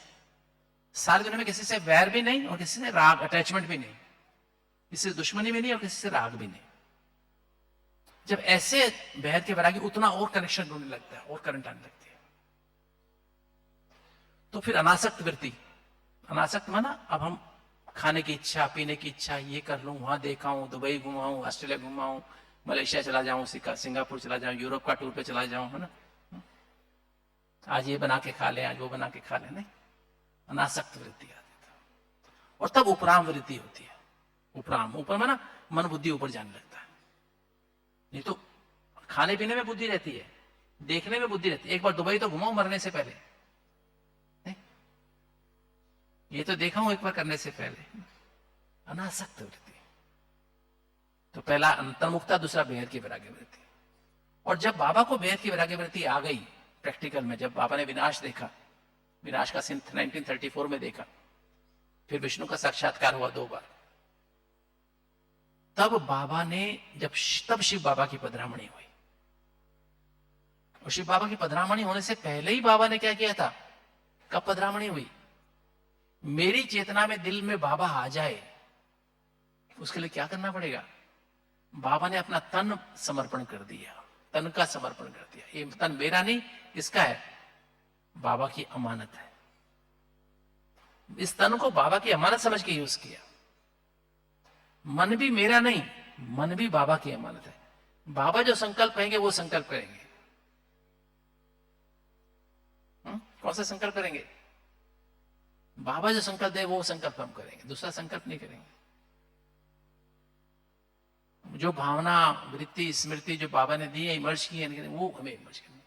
सारी दुनिया में किसी से वैर भी नहीं और किसी से राग अटैचमेंट भी नहीं, किसी से दुश्मनी भी नहीं और किसी से राग भी नहीं। जब ऐसे बेहद के वैराग्य, उतना और कनेक्शन ढूंढने लगता है और करंट आने लगती है। तो फिर अनासक्त वृत्ति, अनासक्त माना अब हम खाने की इच्छा, पीने की इच्छा, ये कर लूं, वहां देखाऊं, दुबई घुमाऊं, ऑस्ट्रेलिया घुमाऊं, मलेशिया चला जाऊं, सिंगापुर चला जाऊं, यूरोप का टूर पे चला जाऊं, है ना। आज ये बना के खा ले, आज वो बना के खा ले, नहीं, अनासक्त वृत्ति आती है। और तब उपराम वृत्ति होती है। उपराम, ऊपर में ना मन बुद्धि ऊपर जाने लगता है। नहीं तो खाने पीने में बुद्धि रहती है, देखने में बुद्धि रहती है। एक बार दुबई तो घुमाऊं मरने से पहले, नहीं? ये तो देखा हूं एक बार करने से पहले। अनासक्त वृत्ति, तो पहला अंतर्मुखता, दूसरा बेहद की वैराग्य वृत्ति। और जब बाबा को बेहद की वैराग्य वृत्ति आ गई प्रैक्टिकल में, जब बाबा ने विनाश देखा, विनाश का सीन 1934 में देखा, फिर विष्णु का साक्षात्कार हुआ 2 बार, तब बाबा ने तब शिव बाबा की पधरामणी हुई। और शिव बाबा की पधरामणी होने से पहले ही बाबा ने क्या किया था? कब पधरामणी हुई? मेरी चेतना में दिल में बाबा आ जाए, उसके लिए क्या करना पड़ेगा? बाबा ने अपना तन समर्पण कर दिया, तन का समर्पण कर दिया। ये तन मेरा नहीं, किसका है? बाबा की अमानत है। इस तन को बाबा की अमानत समझ के यूज किया। मन भी मेरा नहीं, मन भी बाबा की अमानत है। बाबा जो संकल्प कहेंगे वो संकल्प करेंगे। कौन सा संकल्प करेंगे? बाबा जो संकल्प दे वो संकल्प हम करेंगे, दूसरा संकल्प नहीं करेंगे। जो भावना, वृत्ति, स्मृति जो बाबा ने दी है, इमर्ज की है, वो हमें इमर्ज करनी।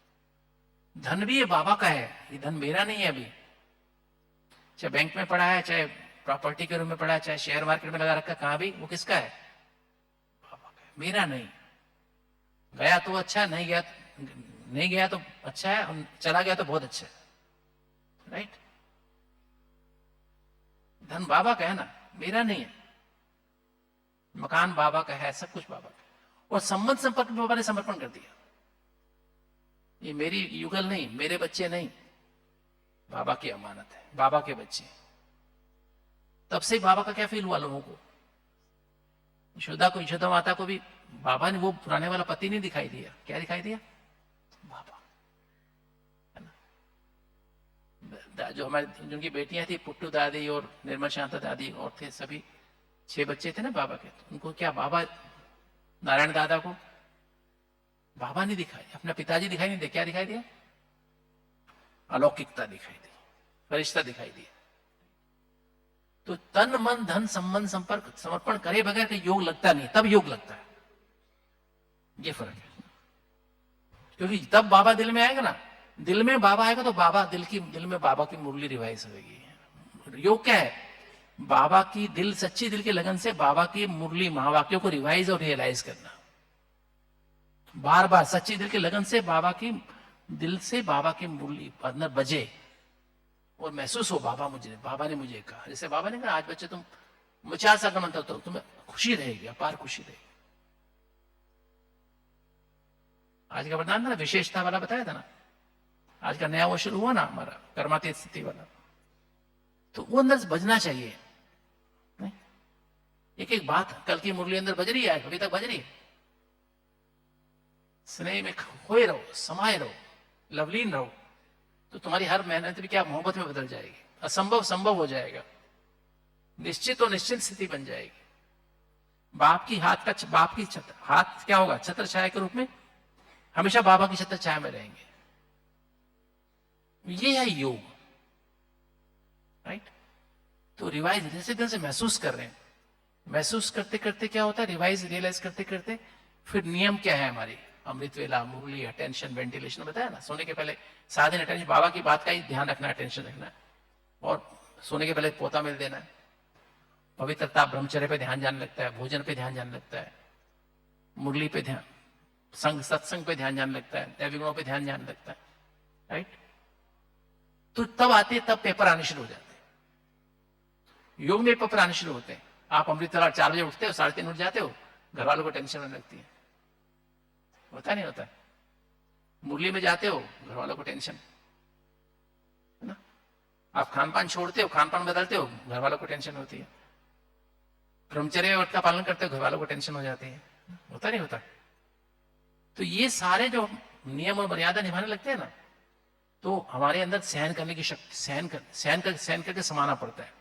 धन भी ये बाबा का है, ये धन मेरा नहीं है। अभी चाहे बैंक में पड़ा है, चाहे प्रॉपर्टी के रूप में पड़ा है, चाहे शेयर मार्केट में लगा रखा, कहां भी, वो किसका है? बाबा का है, मेरा नहीं। गया तो अच्छा, नहीं गया तो अच्छा है, और चला गया तो बहुत अच्छा है, राइट? धन बाबा का है ना, मेरा नहीं है। मकान बाबा का है, सब कुछ बाबा का। और संबंध संपर्क में बाबा ने समर्पण कर दिया। ये मेरी युगल नहीं, मेरे बच्चे नहीं, बाबा की अमानत है, बाबा के बच्चे। तब से बाबा का क्या फील हुआ लोगों को? यशोदा माता को भी बाबा ने वो पुराने वाला पति नहीं दिखाई दिया। क्या दिखाई दिया? बाबा, है ना? जो हमारी जिनकी बेटियां थी, पुट्टू दादी और निर्मल शांता दादी, और थे सभी 6 बच्चे थे ना बाबा के, तो उनको क्या बाबा, नारायण दादा को बाबा ने दिखाई, अपना पिताजी दिखाई नहीं दे। क्या दिखाई दिया? अलौकिकता दिखाई दी, फरिश्ता दिखाई दिया। तो तन मन धन संबंध संपर्क समर्पण करे बगैर के योग लगता नहीं, तब योग लगता है। ये फर्क है। क्योंकि तब बाबा दिल में आएगा ना, दिल में बाबा आएगा तो बाबा दिल में बाबा की मुरली रिवाइज होगी। योग क्या है? बाबा की दिल, सच्ची दिल की लगन से बाबा की मुरली महावाक्यों को रिवाइज और रियलाइज करना, बार बार सच्ची दिल की लगन से बाबा की दिल से बाबा की मुरली अंदर बजे और महसूस हो, बाबा ने मुझे कहा। जैसे बाबा ने कहा, आज बच्चे तुम 4 साल का मंत्र तो तुम्हें खुशी रहेगी, अपार खुशी रहेगी। आज का वरदान ना विशेषता वाला बताया था ना, आज का नया वो शुरू हुआ ना हमारा कर्मातीत स्थिति वाला, तो वो अंदर से बजना चाहिए। एक एक बात कल की मुरली अंदर बज रही है, अभी तक बज रही है। स्नेह में खोए रहो, समाये रहो, लवलीन रहो, तो तुम्हारी हर मेहनत भी क्या मोहब्बत में बदल जाएगी। असंभव संभव हो जाएगा, निश्चित और निश्चित स्थिति बन जाएगी। बाप की हाथ क्या होगा? छत्र छाया के रूप में हमेशा बाबा की छत्र छाया में रहेंगे। ये है योग, राइट? तो रिवाइज जैसे दिल से महसूस कर रहे हैं, महसूस करते करते क्या होता है? रिवाइज रियलाइज करते करते फिर नियम क्या है हमारी? अमृत वेला, मुरली, अटेंशन, वेंटिलेशन बताया ना। सोने के पहले साधन अटेंशन, बाबा की बात का ही ध्यान रखना, अटेंशन रखना है। और सोने के पहले पोता मिल देना है। पवित्रता, ब्रह्मचर्य पे ध्यान जाने लगता है, भोजन पे ध्यान जाने लगता है, मुरली पे ध्यान, सत्संग पे ध्यान जाने लगता है, दैवी गुणों पे ध्यान जाने लगता है, राइट? तो तब आते, तब पेपर आने शुरू हो जाते हैं। योग में पेपर आने शुरू होते हैं। आप अमृत वेला 4 बजे उठते हो, 3:30 उठ जाते हो, घर वालों को टेंशन होने लगती है। होता नहीं होता? मुरली में जाते हो, घर वालों को टेंशन, है ना? आप खान पान छोड़ते हो, खान पान बदलते हो, घर वालों को टेंशन होती है। ब्रह्मचर्य व्रत का पालन करते हो, घर वालों को टेंशन हो जाती है। होता नहीं होता? तो ये सारे जो नियम और मर्यादा निभाने लगते हैं ना, तो हमारे अंदर सहन करने की शक्ति, सहन करके समाना पड़ता है।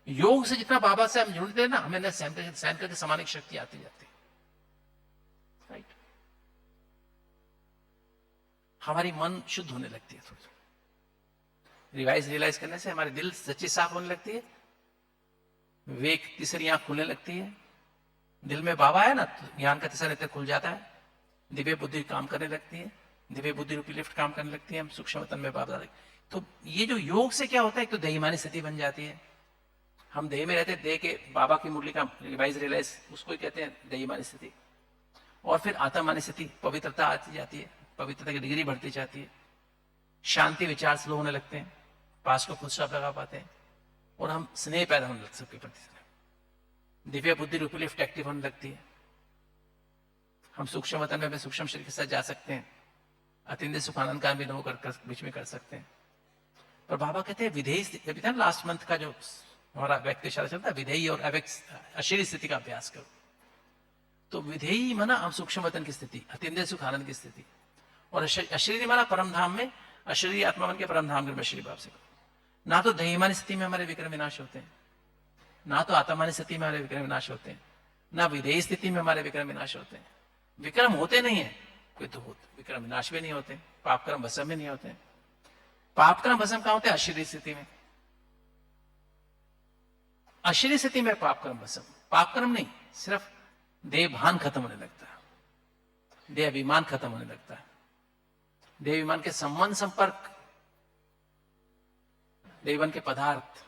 योग से जितना बाबा से हम जुड़ते हैं ना, हमें अंदर सहन करके समाने की शक्ति आती जाती है, राइट? हमारी मन शुद्ध होने लगती है थोड़ी। रियलाइज करने से हमारे दिल सच्ची साफ होने लगती है, विवेक तीसरी आंख खुलने लगती है, दिल में बाबा है ना तो ज्ञान का तीसरा नेत्र खुल जाता है, दिव्य बुद्धि काम करने लगती है, दिव्य बुद्धि रूपी लिफ्ट काम करने लगती है, हम सूक्ष्म वतन में बाबा। तो ये जो योग से क्या होता है, एक तो देहिमानी स्थिति बन जाती है, हम देह में रहते, देह के बाबा की मुरली का रियलाइज उसको ही कहते हैं देहिमानी स्थिति। और फिर आत्मानी स्थिति, पवित्रता आती जाती है, पवित्रता की डिग्री बढ़ती जाती है, शांति विचार स्लो होने लगते हैं, पास को खुद साफ लगा पाते हैं, और हम स्नेह पैदा होने लगते सबके प्रति, दिव्य बुद्धि रूपी लिफ्ट एक्टिव होने लगती है, हम सूक्ष्म वतन में सूक्ष्म शरीर के साथ जा सकते हैं, अतिंद्य सुखानंद का भी अनुभव कर बीच में कर सकते हैं। पर बाबा कहते हैं विधेयी, लास्ट मंथ का जो हमारा व्यक्तिशाला चलता है, विधेयी और अशरीरी स्थिति का अभ्यास करो। तो विधेयी माना हम सूक्ष्म वतन की स्थिति, अतिंद्य सुख आनंद की स्थिति, और अशरीरी माना परम धाम में, अशरीरी आत्मा मन के परम धाम में श्री बाप से करो। ना तो देहिमानी स्थिति में हमारे विक्रम विनाश होते हैं, ना तो आत्मानी स्थिति में हमारे विक्रम विनाश होते हैं, ना विधेयी स्थिति में हमारे विक्रम विनाश होते हैं। विक्रम होते नहीं है कोई, तो विक्रम विनाश भी नहीं होते, पाप कर्म भस्म भी नहीं होते। पाप कर्म भस्म कहां होते हैं? अशरीरी स्थिति में। अशरीरी स्थिति में पाप कर्म भस्म, पाप कर्म नहीं, सिर्फ देह भान खत्म होने लगता है, देह अभिमान खत्म होने लगता है, देह अभिमान के संबंध संपर्क, देवन के पदार्थ,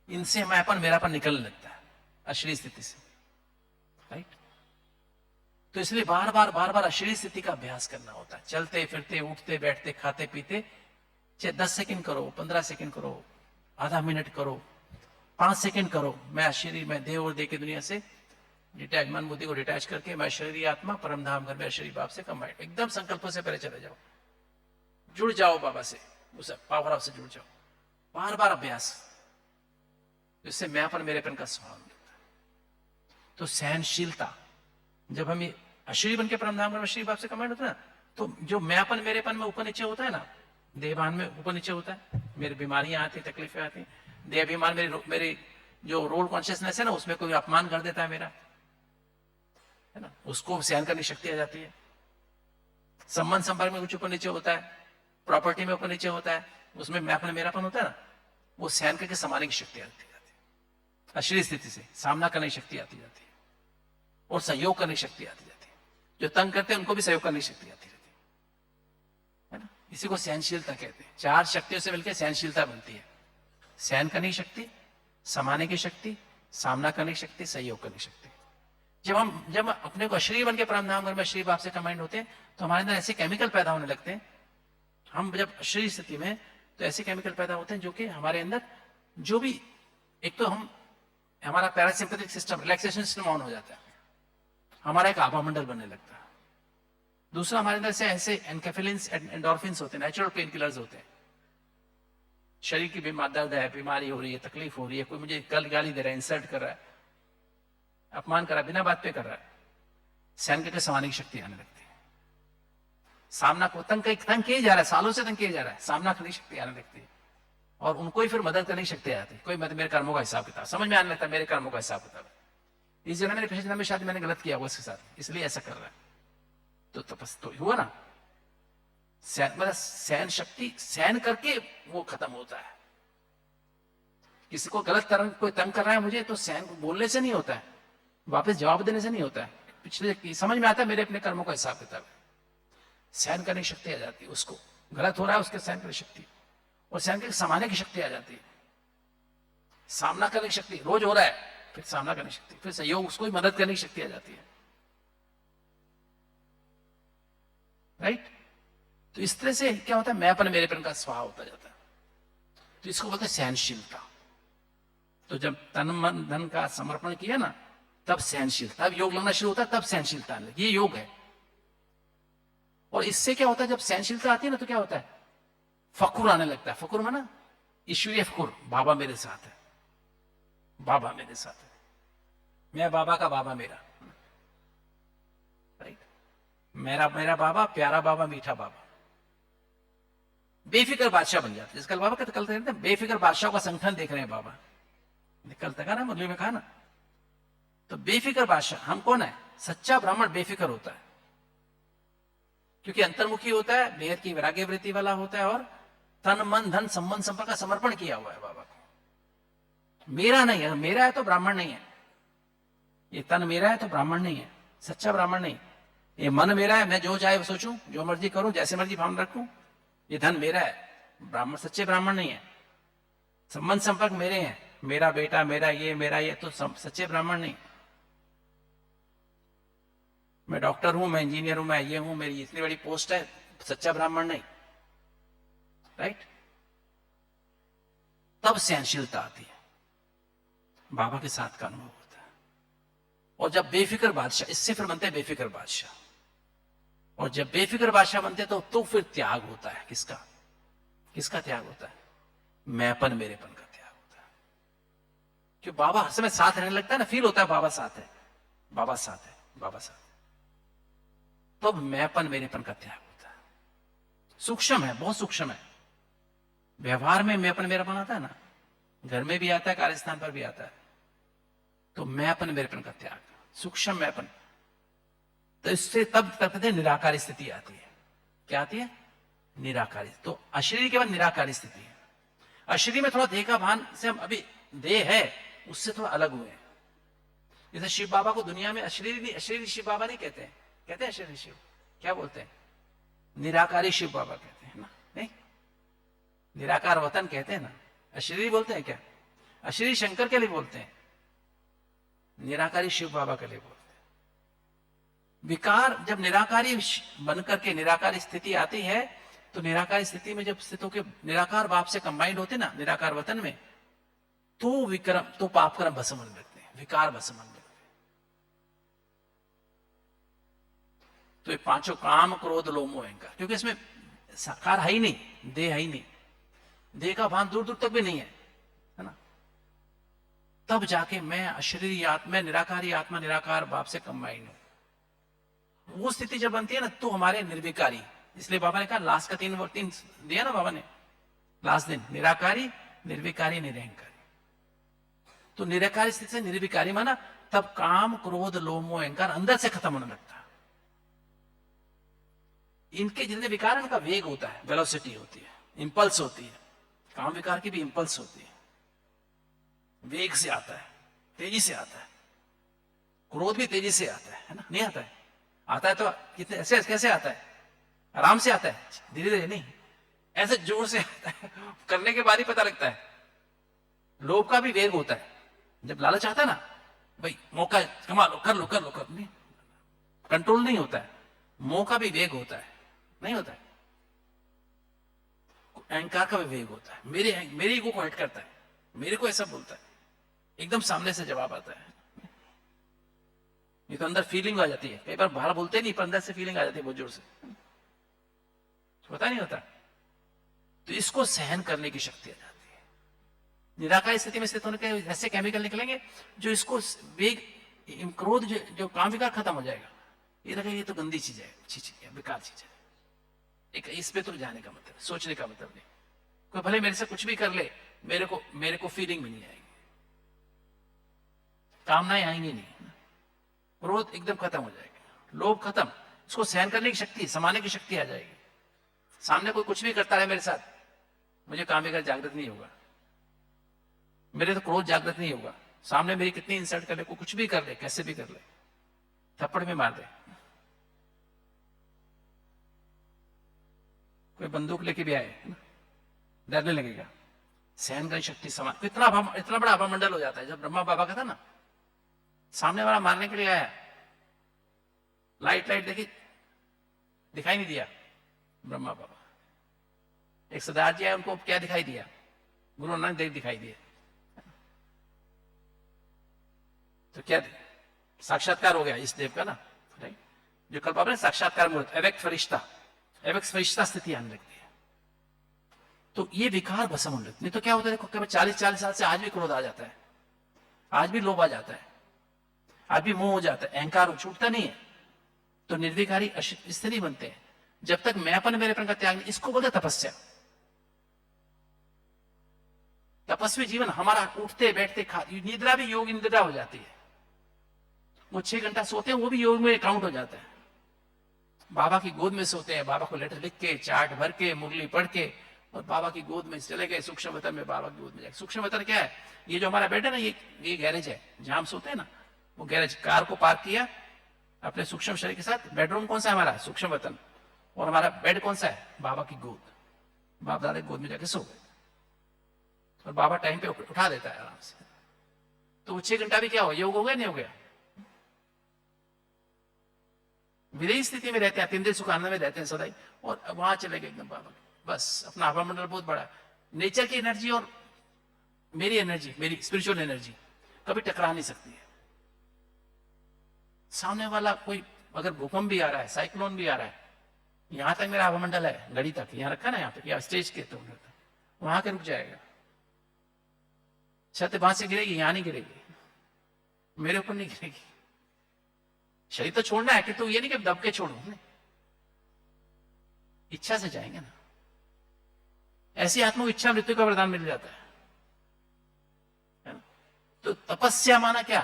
इनसे मैंपन मेरापन निकलने लगता है अशरीरी स्थिति से, राइट। तो इसलिए बार बार अशरीरी स्थिति का अभ्यास करना होता है। चलते फिरते, उठते बैठते, खाते पीते, चाहे 10 सेकंड करो, 15 सेकंड करो, आधा मिनट करो, 5 सेकंड करो, मैं अशरीरी, मैं देह और देह की दुनिया से डिटैच, मन बुद्धि को डिटैच करके मैं शरीर आत्मा परम धाम घर में शरीर बाप से कंबाइंड, एकदम संकल्पों से पहले चले जाओ, जुड़ जाओ बाबा से, उस पावर हाउस से जुड़ जाओ। बार बार अभ्यास, इससे मैंपन मेरेपन का स्वभाव मिलता है। तो सहनशीलता, जब हम ये अशरीरी बन के परम धाम घर में शरीर बाप से कंबाइंड होता है ना, तो जो मैंपन मेरेपन में ऊपर नीचे होता है ना, देहभान में ऊपर नीचे होता है, मेरी बीमारियां आती, तकलीफें आती, देह अभिमान, मेरी जो रोल कॉन्शियसनेस है ना, उसमें कोई अपमान कर देता है मेरा, है ना, उसको सहन करने की शक्ति आ जाती है। संबंध संपर्क में कुछ ऊपर नीचे होता है, प्रॉपर्टी में ऊपर नीचे होता है, उसमें मैं अपना मेरापन होता है ना, वो सहन करके समाने की शक्ति आती जाती है। अशरीरी स्थिति से सामना करने की शक्ति आती जाती है, और सहयोग करने की शक्ति आती जाती है। जो तंग करते हैं उनको भी सहयोग करने की शक्ति आती रहती है ना। इसी को सहनशीलता कहते हैं। 4 शक्तियों से मिलकर सहनशीलता बनती है। सहन करने की शक्ति, समाने की शक्ति, सामना करने की शक्ति, सहयोग करने की शक्ति। जब अपने को अशरीरी बन के परम धाम घर में शरीर बाप से कंबाइंड होते हैं, तो हमारे अंदर ऐसे केमिकल पैदा होने लगते हैं। हम जब अशरीरी स्थिति में, तो ऐसे केमिकल पैदा होते हैं जो कि हमारे अंदर जो भी, एक तो हमारा parasympathetic system, relaxation system on हो जाता है, हमारा एक आभा मंडल बनने लगता है। दूसरा, हमारे अंदर से ऐसे एनकेफेलिन्स, एंडोर्फिन्स होते हैं, नेचुरल पेन किलर्स होते हैं। शरीर की बीमार, दर्द है, बीमारी हो रही है, तकलीफ हो रही है, कोई मुझे गाली दे रहा है, इंसल्ट कर रहा है, अपमान कर रहा है, बिना बात पे कर रहा है, सहन करके समाने की शक्ति आने लगती है। सामना को तंग किया जा रहा है, सालों से तंग किया जा रहा है, सामना करने की शक्ति आने लगती है, और उनको ही फिर मदद करने की शक्ति आती है। कोई मेरे कर्मों का हिसाब किताब समझ में आने लगता है, मेरे कर्मों का हिसाब किताब, इस जन्म में, पिछले जन्म में शायद मैंने गलत किया हुआ इसके साथ, इसलिए ऐसा कर रहा है। तो तपस तो हुआ ना, सहन शक्ति, सहन करके वो खत्म होता है। किसी को गलत तरह कोई तंग कर रहा है मुझे, तो सहन बोलने से नहीं होता है, वापस जवाब देने से नहीं होता है, पिछले समझ में आता है मेरे अपने कर्मों का हिसाब किताब। सहन करने की शक्ति आ जाती है, उसको गलत हो रहा है उसके सहन करने की शक्ति, और सहन करके समाने की शक्ति आ जाती है। सामना करने की शक्ति, रोज हो रहा है, फिर सामना करने की शक्ति, फिर सहयोग, उसको भी मदद करने की शक्ति आ जाती है, राइट। तो इस तरह से क्या होता है, मैं अपने मेरेपन का स्वभाव होता जाता है। तो इसको बोलते हैं सहनशीलता। तो जब तन मन धन का समर्पण किया ना, तब सहनशीलता, अब योग लगना शुरू होता है, तब सहनशीलता आने लगी। ये योग है। और इससे क्या होता है, जब सहनशीलता आती है ना, तो क्या होता है, फकुर आने लगता है। फकुर माना ईश्वरीय फकुर, बाबा मेरे साथ है, बाबा मेरे साथ है, मैं बाबा का बाबा मेरा, राइट। मेरा बाबा, प्यारा बाबा, मीठा बाबा, बेफिक्र बादशाह बन जाते हैं। कल बाबा कल कहते हैं बेफिक्र बादशाह का संगठन देख रहे हैं बाबा, कल तक ना मुरली में कहा ना। तो बेफिक्र बादशाह हम कौन है, सच्चा ब्राह्मण बेफिक्र होता है, क्योंकि अंतर्मुखी होता है, बेहद की वैराग्य वृत्ति वाला होता है, और तन मन धन संबंध संपर्क का समर्पण किया हुआ है बाबा को। मेरा नहीं है, मेरा है तो ब्राह्मण नहीं है। ये तन मेरा है तो ब्राह्मण नहीं है, सच्चा ब्राह्मण नहीं। ये मन मेरा है, मैं जो चाहे सोचूं, जो मर्जी करूं, जैसे मर्जी भावना रखूं, ये धन मेरा है, ब्राह्मण सच्चे ब्राह्मण नहीं है। संबंध संपर्क मेरे हैं, मेरा बेटा, मेरा ये तो सच्चे ब्राह्मण नहीं। मैं डॉक्टर हूं, मैं इंजीनियर हूं, मैं ये हूं, मेरी इतनी बड़ी पोस्ट है, सच्चा ब्राह्मण नहीं। राइट? तब सहनशीलता आती है, बाबा के साथ का अनुभव होता है। और जब बेफिक्र बादशाह, इससे फिर बनते हैं बेफिक्र बादशाह। और जब बेफिक्र बादशाह बनते तो फिर त्याग होता है। किसका? किसका त्याग होता है? मैंपन मेरेपन का त्याग होता है। क्यों? बाबा हर समय साथ रहने लगता है ना, फील होता है बाबा साथ है, बाबा साथ है, बाबा साथ है। तो मैंपन मेरेपन का त्याग होता है। सूक्ष्म है, बहुत सूक्ष्म है। व्यवहार में मैंपन मेरापन आता है ना, घर में भी आता है, कार्यस्थान पर भी आता है। तो मैंपन मेरेपन का त्याग, सूक्ष्म मैंपन। तो इससे तब कहते निराकारी स्थिति आती है। क्या आती है? निराकारी। तो अशरीरी के बाद निराकारी स्थिति है। अशरीरी में थोड़ा देह का भान से, हम अभी देह है उससे थोड़ा अलग हुए हैं। जैसे शिव बाबा को दुनिया में अशरीरी, अशरीरी शिव बाबा नहीं कहते हैं, कहते हैं अशरीरी शिव, क्या बोलते हैं? निराकारी शिव बाबा कहते हैं ना, नहीं? निराकार वतन कहते हैं ना, अशरीरी बोलते हैं क्या? अशरीरी शंकर के लिए बोलते हैं, निराकारी शिव बाबा के लिए बोलते हैं। विकार जब निराकारी बनकर के निराकारी स्थिति आती है, तो निराकारी स्थिति में जब स्थित होकर निराकार बाप से कंबाइंड होते ना, निराकार वतन में, तो विक्रम, तो पाप कर्म भस्म होने लगते हैं, विकार भस्म होने लगते हैं। तो ये पांचों काम, क्रोध, लोभ, मोह, अहंकार, क्योंकि इसमें साकार है ही नहीं, देह है ही नहीं, देह का भान दूर दूर तक भी नहीं है ना। तब जाके मैं अशरीरी आत्मा, निराकारी आत्मा, निराकार बाप से कंबाइंड हूं। वो स्थिति जब बनती है ना, तो हमारे निर्विकारी, इसलिए बाबा ने कहा लास्ट का तीन दिया ना बाबा ने, लास्ट दिन निराकारी, निर्विकारी, निरहंकारी। तो निराकारी स्थिति से निर्विकारी माना, तब काम, क्रोध, लोभ, मोह, अहंकार अंदर से खत्म होने लगता है। इनके जितने विकार हैं, उनका वेग होता है, वेलोसिटी होती है, इंपल्स होती है। काम विकार की भी इंपल्स होती है, वेग से आता है, तेजी से आता है। क्रोध भी तेजी से आता है ना? नहीं आता है? आता है तो कितने ऐसे कैसे आता है? आराम से आता है, धीरे धीरे नहीं, ऐसे जोर से आता है, करने के बाद ही पता लगता है। लोभ का भी वेग होता है, जब लालच आता है ना, भाई मौका कमा लो, कर लो कर लो, कर नहीं, कंट्रोल नहीं होता है। मोह का भी वेग होता है, नहीं होता है। अहंकार का भी वेग होता है, मेरे ईगो को हट करता है, मेरे को ऐसा बोलता है, एकदम सामने से जवाब आता है। ये तो अंदर फीलिंग आ जाती है, कई बार बाहर बोलते नहीं, पर अंदर से फीलिंग आ जाती है बहुत जोर से, पता नहीं होता। तो इसको सहन करने की शक्ति आ जाती है। निराकार स्थिति में स्थित होने के ऐसे केमिकल निकलेंगे जो इसको वेग, क्रोध, जो काम विकार खत्म हो जाएगा। ये लगे ये तो गंदी चीज है, अच्छी चीज है, बेकार चीज है, एक इस पे तो जाने का मतलब, सोचने का मतलब नहीं। कोई भले मेरे से कुछ भी कर ले, मेरे को फीलिंग भी नहीं आएगी, कामनाएं आएंगी नहीं, क्रोध एकदम खत्म हो जाएगा, लोभ खत्म, इसको सहन करने की शक्ति, समाने की शक्ति आ जाएगी। सामने कोई कुछ भी करता है मेरे साथ, मुझे काम विकार जागृत नहीं होगा, मेरे तो क्रोध जागृत नहीं होगा। सामने मेरी कितनी इंसल्ट कर ले, कोई कुछ भी कर ले, कैसे भी कर ले, थप्पड़ में मार दे, कोई बंदूक लेके भी आए ना, डरने लगेगा, सहन करने शक्ति समान। तो इतना बड़ा अभामंडल हो जाता है। जब ब्रह्मा बाबा का था ना, सामने वाला मारने के लिए आया, लाइट देखी, दिखाई नहीं दिया। ब्रह्मा बाबा, एक सरदार जी आए, उनको क्या दिखाई दिया? गुरु नानक देव दिखाई दिए। तो क्या साक्षात्कार हो गया इस देव का ना, राइट? जो कल पापा ने साक्षात्कार मूर्त, एवेक्ट फरिश्ता स्थिति आने लगती है। तो ये विकार भस्म होने लगती। नहीं तो क्या होता है, देखो 40 साल से आज भी क्रोध आ जाता है, आज भी लोभ आ जाता है, आज भी मोह हो जाता है, अहंकार छूटता नहीं है। तो निर्विकारी स्थिति बनते हैं जब तक मैंपन मेरेपन का त्याग नहीं। इसको बोलते तपस्या। तपस्वी जीवन हमारा उठते बैठते निद्रा भी योग निद्रा हो जाती है। वो 6 घंटा सोते हैं, वो भी योग में काउंट हो जाता है। बाबा की गोद में सोते हैं, बाबा को लेटर लिख के, चार्ट भर के, मुरली पढ़ के, और बाबा की गोद में चले गए, सूक्ष्म वतन में बाबा की गोद में जाए। सूक्ष्म वतन क्या है? ये जो हमारा बेड है ना, ये गैरेज है जहां हम सोते हैं ना, वो गैरेज। कार को पार्क किया अपने सूक्ष्म शरीर के साथ। बेडरूम कौन सा है हमारा? सूक्ष्म वतन। और हमारा बेड कौन सा है? बाबा की गोद। बाप दादा की गोद में जाके सो गए और बाबा टाइम पे उठा देता है आराम से। तो वो 6 घंटा भी क्या हो, योग हो गया नहीं हो गया? विदेही स्थिति में रहते हैं, तीन दिन सुख आनंद में रहते हैं सदाई, और वहां चले गए एकदम बाबा। बस अपना हवा मंडल बहुत बड़ा है। नेचर की एनर्जी और मेरी एनर्जी, मेरी स्पिरिचुअल एनर्जी कभी टकरा नहीं सकती है। सामने वाला कोई अगर भूकंप भी आ रहा है, साइक्लोन भी आ रहा है, यहां तक मेरा हवा मंडल है, घड़ी तक यहां रखा ना, यहाँ पे या स्टेज के तो वहां के रुक जाएगा। छत वहां से गिरेगी, यहां नहीं गिरेगी, मेरे ऊपर नहीं गिरेगी। शरीर तो छोड़ना है, कि तो ये नहीं कि दब के छोड़ू, इच्छा से जाएंगे ना। ऐसी आत्मा को इच्छा मृत्यु का वरदान मिल जाता है ना? तो तपस्या माना क्या?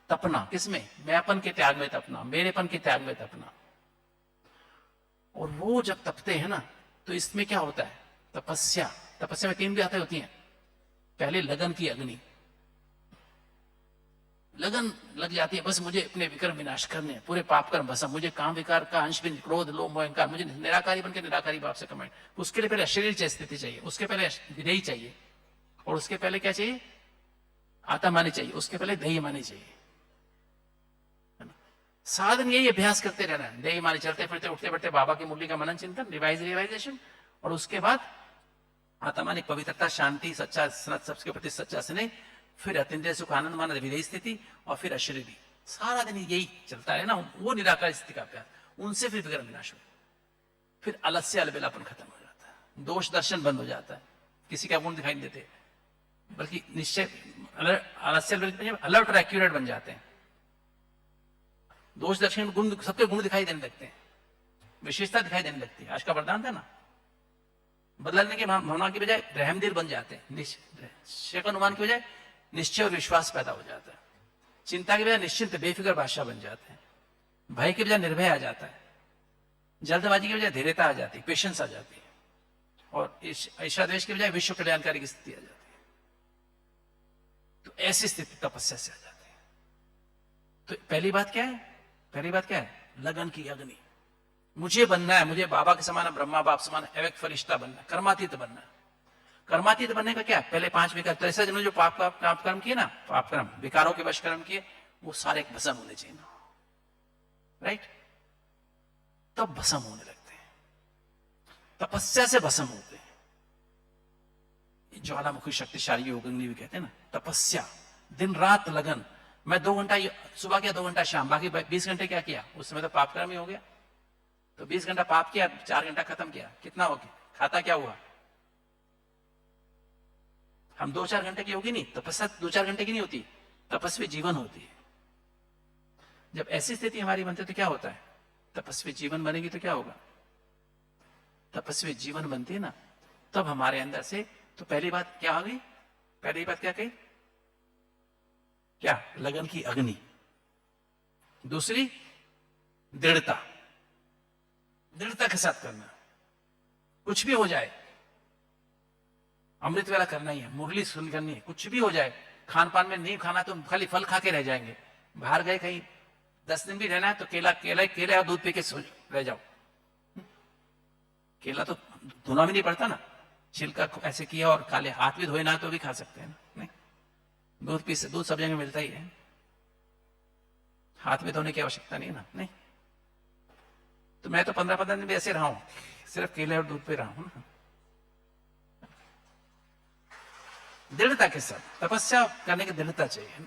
तपना। किसमें? मैंपन के त्याग में तपना, मेरेपन के त्याग में तपना। और वो जब तपते हैं ना, तो इसमें क्या होता है? तपस्या। तपस्या में 3 बातें होती हैं। पहले लगन की अग्नि, लगन लग जाती है, बस मुझे अपने विक्रम विनाश करने हैं, पूरे पाप कर्म भस्म, मुझे काम विकार का अंश भी, क्रोध लोभ मोह अहंकार, मुझे निराकारी बनकर निराकारी भाव से कमाए। उसके लिए पहले अशरीर स्थिति चाहिए, उसके पहले विधेयी चाहिए, और उसके पहले क्या चाहिए? आत्मा मानी चाहिए, उसके पहले देही मानी चाहिए। साधन यही अभ्यास करते रहना है, देही मानी, चलते फिरते उठते बैठते बाबा की मुरली का मनन चिंतन, रिवाइजेशन, और उसके बाद आत्मा पवित्रता, शांति, सच्चा सबके प्रति सच्चा स्नेह, फिर अतिंद्रिय सुख आनंद मान विधेयी स्थिति, और फिर अशरीरी। सारा दिन यही चलता है ना, वो निराकार स्थिति का अभ्यास। उनसे फिर विक्रम विनाश हो, फिर अलस्य अलबेलापन खत्म हो जाता है, दोष दर्शन बंद हो जाता है, किसी का गुण दिखाई नहीं देते, बल्कि निश्चय अलस्य अलर्ट और एक्यूरेट बन जाते हैं। दोष दर्शन गुण, सबके गुण दिखाई देने लगते हैं, विशेषता दिखाई देने लगती है। आज का वरदान था ना, बदलने के भावना की बजाय रहमदिल बन जाते हैं, निश्चय अनुमान की बजाय निश्चय और विश्वास पैदा हो जाता है, चिंता की बजाय निश्चिंत बेफिक्र बादशाह बन जाते हैं, भय की बजाय निर्भय आ जाता है, जल्दबाजी की बजाय धैर्यता आ जाती है, पेशेंस आ जाती है, और ईर्ष्या-द्वेष की बजाय विश्व कल्याणकारी की स्थिति आ जाती है। तो ऐसी स्थिति तपस्या से आ जाती है। तो पहली बात क्या है? पहली बात क्या है? लगन की अग्नि। मुझे बनना है, मुझे बाबा के समान, ब्रह्मा बाप समान अव्यक्त फरिश्ता बनना है, कर्मातीत बनना है। कर्मातीत बनने का क्या है? पहले 5 विकार, 63 जन्म जो पाप कर्म किए ना, पाप कर्म, विकारों के वश कर्म किए, वो सारे भस्म होने चाहिए ना, राइट? तब भस्म होने लगते हैं, तपस्या से भस्म होते हैं। ज्वालामुखी शक्तिशाली योग अग्नि भी कहते हैं ना, तपस्या, दिन रात लगन। मैं 2 घंटा सुबह किया, 2 घंटा शाम, बाकी 20 घंटे क्या किया? उस समय तो पाप कर्म ही हो गया। तो 20 घंटा पाप किया, 4 घंटा खत्म किया, कितना हो गया? खाता क्या हुआ? हम 2-4 घंटे की होगी नहीं तपस्या, 2-4 घंटे की नहीं होती, तपस्वी जीवन होती है। जब ऐसी स्थिति हमारी बनती है तो क्या होता है? तपस्वी जीवन बनेगी तो क्या होगा? तपस्वी जीवन बनती है ना, तब हमारे अंदर से, तो पहली बात क्या आ गई? पहली बात क्या कही? क्या? लगन की अग्नि। दूसरी दृढ़ता, दृढ़ता के साथ करना, कुछ भी हो जाए अमृत वाला करना ही है, मुरली सुन करनी है, कुछ भी हो जाए। खान पान में नहीं खाना तो खाली फल खा के रह जाएंगे। बाहर गए कहीं 10 दिन भी रहना है तो केला और दूध पी के रह जाओ। केला तो धोना भी नहीं पड़ता ना, छिलका ऐसे किया और काले हाथ भी धोए ना तो भी खा सकते हैं ना, नहीं? दूध सब जगह मिलता ही है, हाथ भी धोने की आवश्यकता नहीं है ना, नहीं? तो मैं तो 15-15 दिन भी ऐसे रहा हूं, सिर्फ केले और दूध पे रहा हूं ना। दृढ़ता के साथ तपस्या करने की दृढ़ता चाहिए।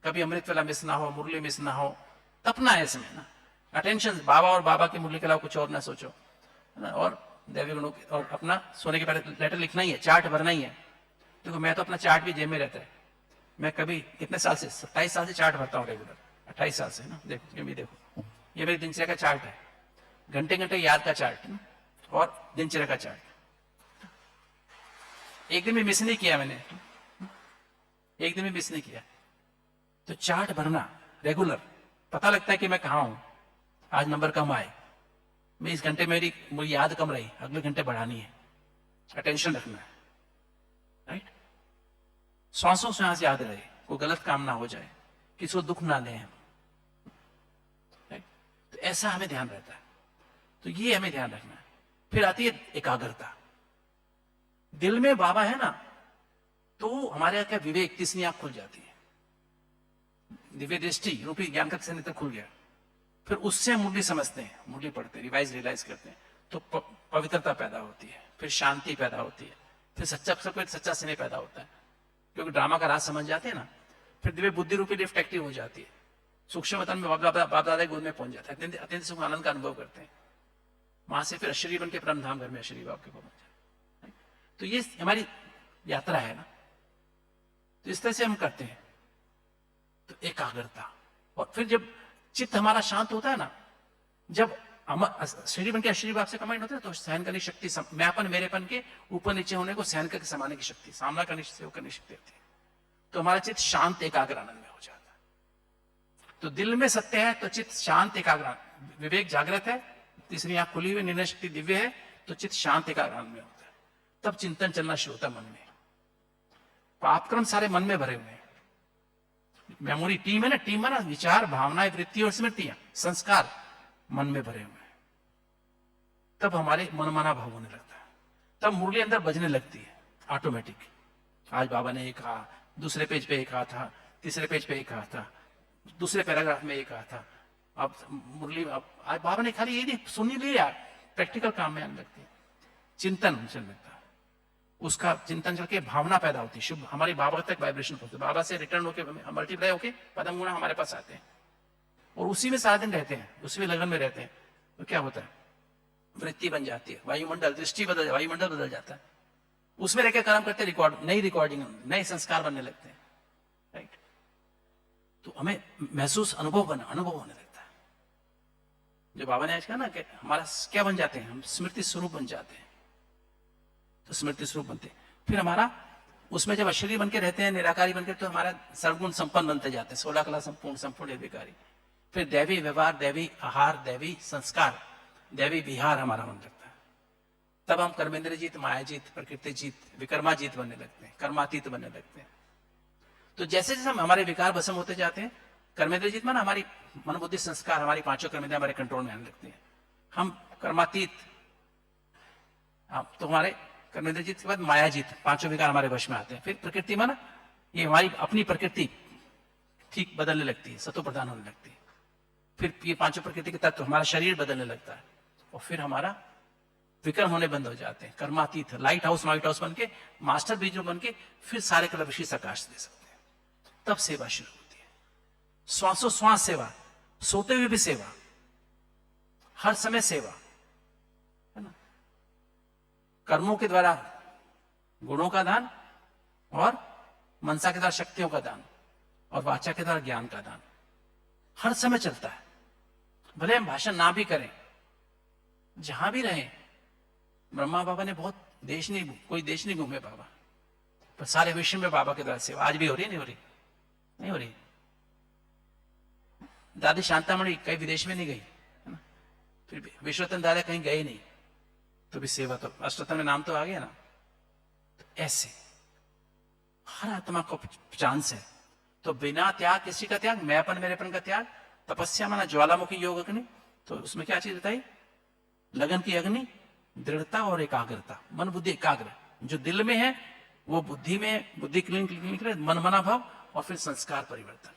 कभी अमृत वाला मिस ना हो, मुरली मिस ना हो, तपना है इसमें ना। अटेंशन बाबा और बाबा की मुरली के अलावा कुछ और ना सोचो, है ना? और दैवी गुणों और अपना सोने के पहले लेटर लिखना ही है, चार्ट भरना ही है। देखो मैं तो अपना चार्ट भी जेब में रहता है। मैं कभी कितने साल से, 27 साल से चार्ट भरता हूँ रेगुलर, 28 साल से ना। देखो ये भी देखो, ये मेरी दिनचर्या का चार्ट है, घंटे घंटे याद का चार्ट है और दिनचर्या का चार्ट। एक दिन भी मिस नहीं किया मैंने, एक दिन भी मिस नहीं किया। तो चार्ट भरना रेगुलर, पता लगता है कि मैं कहाँ हूं, आज नंबर कम आए, मैं इस घंटे मेरी मुझे याद कम रही, अगले घंटे बढ़ानी है, अटेंशन रखना है, राइट। श्वासों श्वास याद रहे, कोई गलत काम ना हो जाए, किसी को दुख ना दें हम, राइट। तो ऐसा हमें ध्यान रहता है, तो ये हमें ध्यान रखना है। फिर आती है एकाग्रता। दिल में बाबा है ना, तो हमारे यहाँ क्या विवेक, तीसरी आंख खुल जाती है, दिव्य दृष्टि रूपी ज्ञान का तीसरा नेत्र खुल गया। फिर उससे हम मुरली समझते हैं, मुरली पढ़ते हैं, रियलाइज करते हैं, तो पवित्रता पैदा होती है, फिर शांति पैदा होती है, फिर सच्चा स्नेह पैदा होता है, क्योंकि ड्रामा का राज समझ जाते हैं ना। फिर दिव्य बुद्धि रूपी लिफ्ट एक्टिव हो जाती है, सूक्ष्म वतन में बाप दादा गोद में पहुंच जाता है, अत्यंत सुख आनंद का अनुभव करते हैं। वहां से फिर अशरीर बन के परम धाम घर में अशरीर बाप के पहुंच जाते हैं। तो ये हमारी यात्रा है ना, तो इस तरह से हम करते हैं। तो एकाग्रता, और फिर जब चित्त हमारा शांत होता है ना, जब शरीर बन के अशरीर बाप से कमांड होता है, तो सहन करने की शक्ति, मैंपन मेरेपन के ऊपर नीचे होने को सहन करके समाने की शक्ति, सामना करने की करने की शक्ति होती है। तो हमारा चित्त शांत एकाग्र आनंद में हो जाता है। तो दिल में सत्य है तो चित्त शांत एकाग्र, विवेक जागृत है, तीसरी आंख खुली हुई, निर्णय शक्ति दिव्य है, तो चित्त शांत एकाग्र आनंद में होता है। तब चिंतन चलना शुरू होता है मन में। पापक्रम सारे मन में भरे हुए हैं। मेमोरी टीम है ना, टीम है ना, विचार भावनाएं वृत्ति और स्मृतियां संस्कार मन में भरे हुए हैं। तब हमारे मनमाना भाव होने लगता है, तब मुरली अंदर बजने लगती है ऑटोमेटिक। आज बाबा ने ये कहा, दूसरे पेज पे ये कहा था, तीसरे पेज पे ये कहा था, दूसरे पैराग्राफ में ये कहा था। अब मुरली, अब आज बाबा ने खाली ये नहीं सुन ही लिया, प्रैक्टिकल काम में आने लगती है, चिंतन चलने लगता है, उसका चिंतन चल के भावना पैदा होती है, शुभ हमारी बाबा तक वाइब्रेशन पहुंचती है, बाबा से रिटर्न होके मल्टीप्लाई होके पदम गुणा हमारे पास आते हैं, और उसी में सारा दिन रहते हैं, उसी में लगन में रहते हैं। तो क्या होता है, वृत्ति बन जाती है, वायुमंडल दृष्टि बदल, वायुमंडल बदल जाता है, उसमें रहकर काम करते, रिकॉर्ड, नई रिकॉर्डिंग, नए संस्कार बनने लगते हैं, राइट। तो हमें महसूस अनुभव होने लगता है। जो बाबा ने आज कहा ना कि हमारा क्या बन जाते हैं, हम स्मृति स्वरूप बन जाते हैं, तो स्मृति स्वरूप बनते हैं। फिर हमारा उसमें जब अशरीरी बन के रहते हैं, निराकारी बनकर, तो हमारा सर्वगुण संपन्न बनते जाते हैं, 16 कला संपूर्ण निर्विकारी। फिर दैवी व्यवहार, दैवी आहार, दैवी संस्कार, दैवी विहार हमारा मन लगता है। तब हम कर्मेंद्र जीत, माया जीत, प्रकृति जीत, विकर्मा जीत बनने लगते हैं, कर्मातीत बनने लगते हैं। तो जैसे जैसे हम हमारे विकार भस्म होते जाते हैं, कर्मेंद्र जीत माना हमारी मन बुद्धि संस्कार, हमारी पांचों कर्मेंद्र हमारे कंट्रोल में आने लगते हैं, हम कर्मातीत। तो हमारे कर्मेंद्र जीत के बाद माया जीत, पांचों विकार हमारे वश में आते हैं। फिर प्रकृति माना ये हमारी अपनी प्रकृति ठीक बदलने लगती है, सतो प्रधान होने लगती है। फिर ये पांचों प्रकृति के तत्व, हमारा शरीर बदलने लगता है, और फिर हमारा विक्रम होने बंद हो जाते हैं, कर्मातीत, लाइट हाउस व्हाइट हाउस बन के, मास्टर बीजो बन के, फिर सारे कलर विशेष आकाश दे सकते हैं। तब सेवा शुरू होती है, श्वासों श्वास सेवा, सोते हुए भी सेवा, हर समय सेवा, है ना। कर्मों के द्वारा गुणों का दान, और मनसा के द्वारा शक्तियों का दान, और वाचा के द्वारा ज्ञान का दान, हर समय चलता है। भले हम भाषण ना भी करें, जहां भी रहें। ब्रह्मा बाबा ने बहुत कोई देश नहीं घूमे बाबा, पर सारे विश्व में बाबा के द्वारा सेवा आज भी हो रही, नहीं हो रही, नहीं हो रही। दादी शांतामणि कहीं विदेश में नहीं गई, है ना, फिर भी विश्वरतन दादा कहीं गए नहीं, तो भी सेवा, तो अष्टोत्तर में नाम तो आ गया ना। तो ऐसे हर आत्मा को चांस है, तो बिना त्याग, किसी का त्याग, मैंपन मेरेपन का त्याग, तपस्या माना ज्वालामुखी योग अग्नि। तो उसमें क्या चीज बताई, लगन की अग्नि, दृढ़ता और एकाग्रता, मन बुद्धि एकाग्र, जो दिल में है वो बुद्धि में, बुद्धि क्लीन मनमना भाव, और फिर संस्कार परिवर्तन,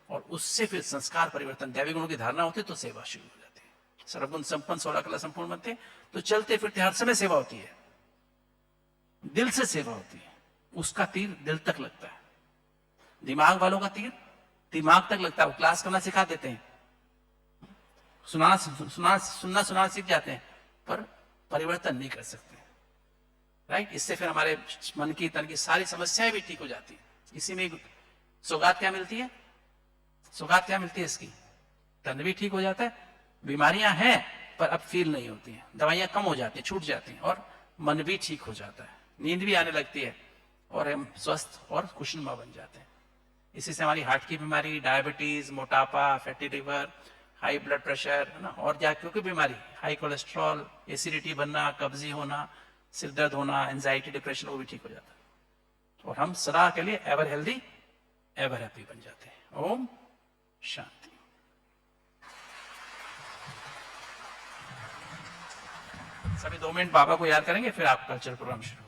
और उससे फिर संस्कार परिवर्तन, दैवी गुणों की धारणा होती है, तो सेवा शुरू हो जाती है। सर्वगुण संपन्न, 16 कला संपूर्ण बनते हैं, तो चलते फिरते हर समय सेवा होती है, दिल से सेवा होती है। उसका तीर दिल तक लगता है, दिमाग वालों का तीर दिमाग तक लगता है। वो क्लास करना सिखा देते हैं, सुनना सीख जाते हैं, पर परिवर्तन नहीं कर सकते, राइट। इससे फिर हमारे मन की तन की सारी समस्याएं भी ठीक हो जाती है। इसी में सौगात क्या मिलती है, सौगात क्या मिलती है इसकी, तन भी ठीक हो जाता है, बीमारियां हैं पर अब फील नहीं होती हैं, दवाइयां कम हो जाती हैं, छूट जाती हैं, और मन भी ठीक हो जाता है, नींद भी आने लगती है, और हम स्वस्थ और खुशनुमा बन जाते हैं। इसी से हमारी हार्ट की बीमारी, डायबिटीज, मोटापा, fatty liver, high blood pressure है ना, और क्या क्योंकि बीमारी, हाई कोलेस्ट्रॉल, एसिडिटी बनना, कब्जी होना, सिर दर्द होना, एंजाइटी, डिप्रेशन, वो भी ठीक हो जाता है। और हम सदा के लिए एवर हेल्दी एवर हैप्पी बन जाते हैं। ओम शांति। सभी 2 मिनट बाबा को याद करेंगे, फिर आपका कल्चरल प्रोग्राम शुरू होगा।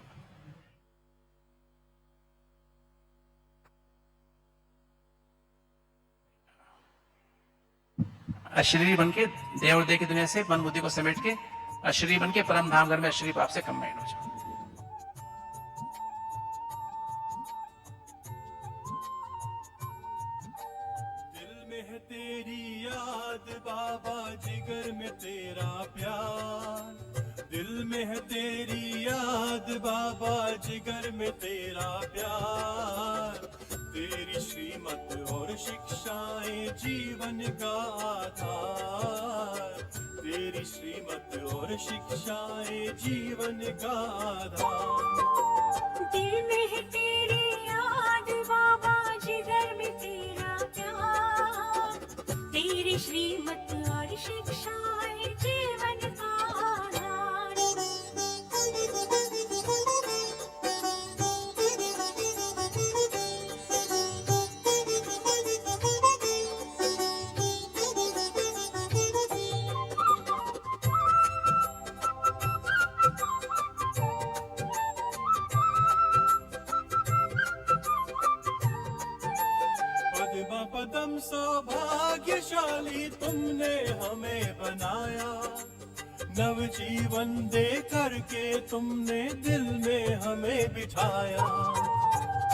अशरीरी बन के देह और देह की दुनिया से मन बुद्धि को समेट के अशरीरी बन के परम धाम घर में अशरीरी पाप से कंबाइन हो जाओ। दिल में है तेरी याद बाबा, जिगर में तेरा प्यार। दिल में है तेरी याद बाबा, जिगर में तेरा प्यार। तेरी श्रीमत और शिक्षाएं जीवन का आधार। तेरी श्रीमत और शिक्षाएं जीवन का आधार। दिल में है तेरी याद बाबा, जिगर में तेरा प्यार। तेरी श्रीमत और शिक्षाएं जीवन का आधार। पद्मा पदम सौभाग्यशाली तुमने हमें बनाया। नव जीवन दे करके तुमने दिल में हमें बिठाया।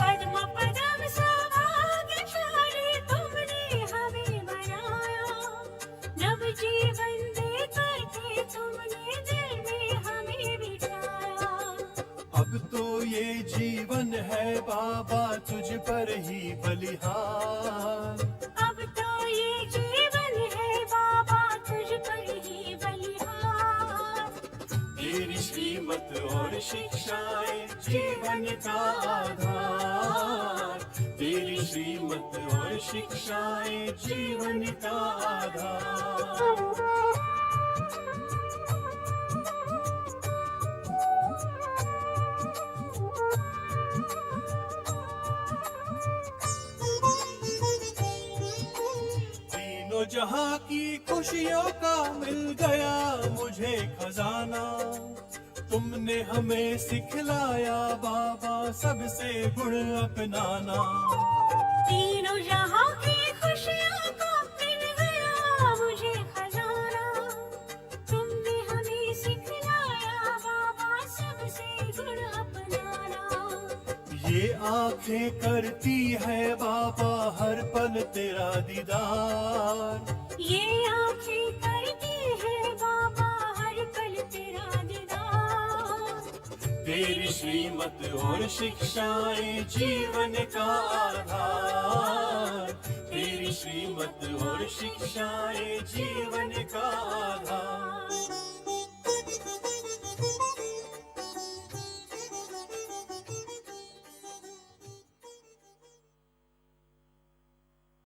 पद्म पदम सौभाग्यशाली तुमने हमें बनाया। नव जीवन दे करके तुमने दिल में हमें बिठाया। अब तो ये जीवन है बाबा तुझ पर ही बलिहार। अब तो ये जीवन है बाबा तुझ पर ही बलिहार। तेरी श्रीमत और शिक्षाएं जीवन का आधार। तेरी श्रीमत और शिक्षाएं जीवन का आधार। तीनों जहां की खुशियों का मिल गया मुझे खजाना। तुमने हमें सिखलाया बाबा सबसे गुण अपनाना। तीनों जहां की खुशियों को मिल गया मुझे खजाना। तुमने हमें सिखलाया बाबा सबसे गुण अपनाना। ये आंखें करती है बाबा हर पल तेरा दीदार। ये आंखें करती है बाबा हर पल तेरा दीदार। तेरी श्रीमत और शिक्षाएं जीवन का आधार। तेरी श्रीमत और शिक्षाएं जीवन का आधार।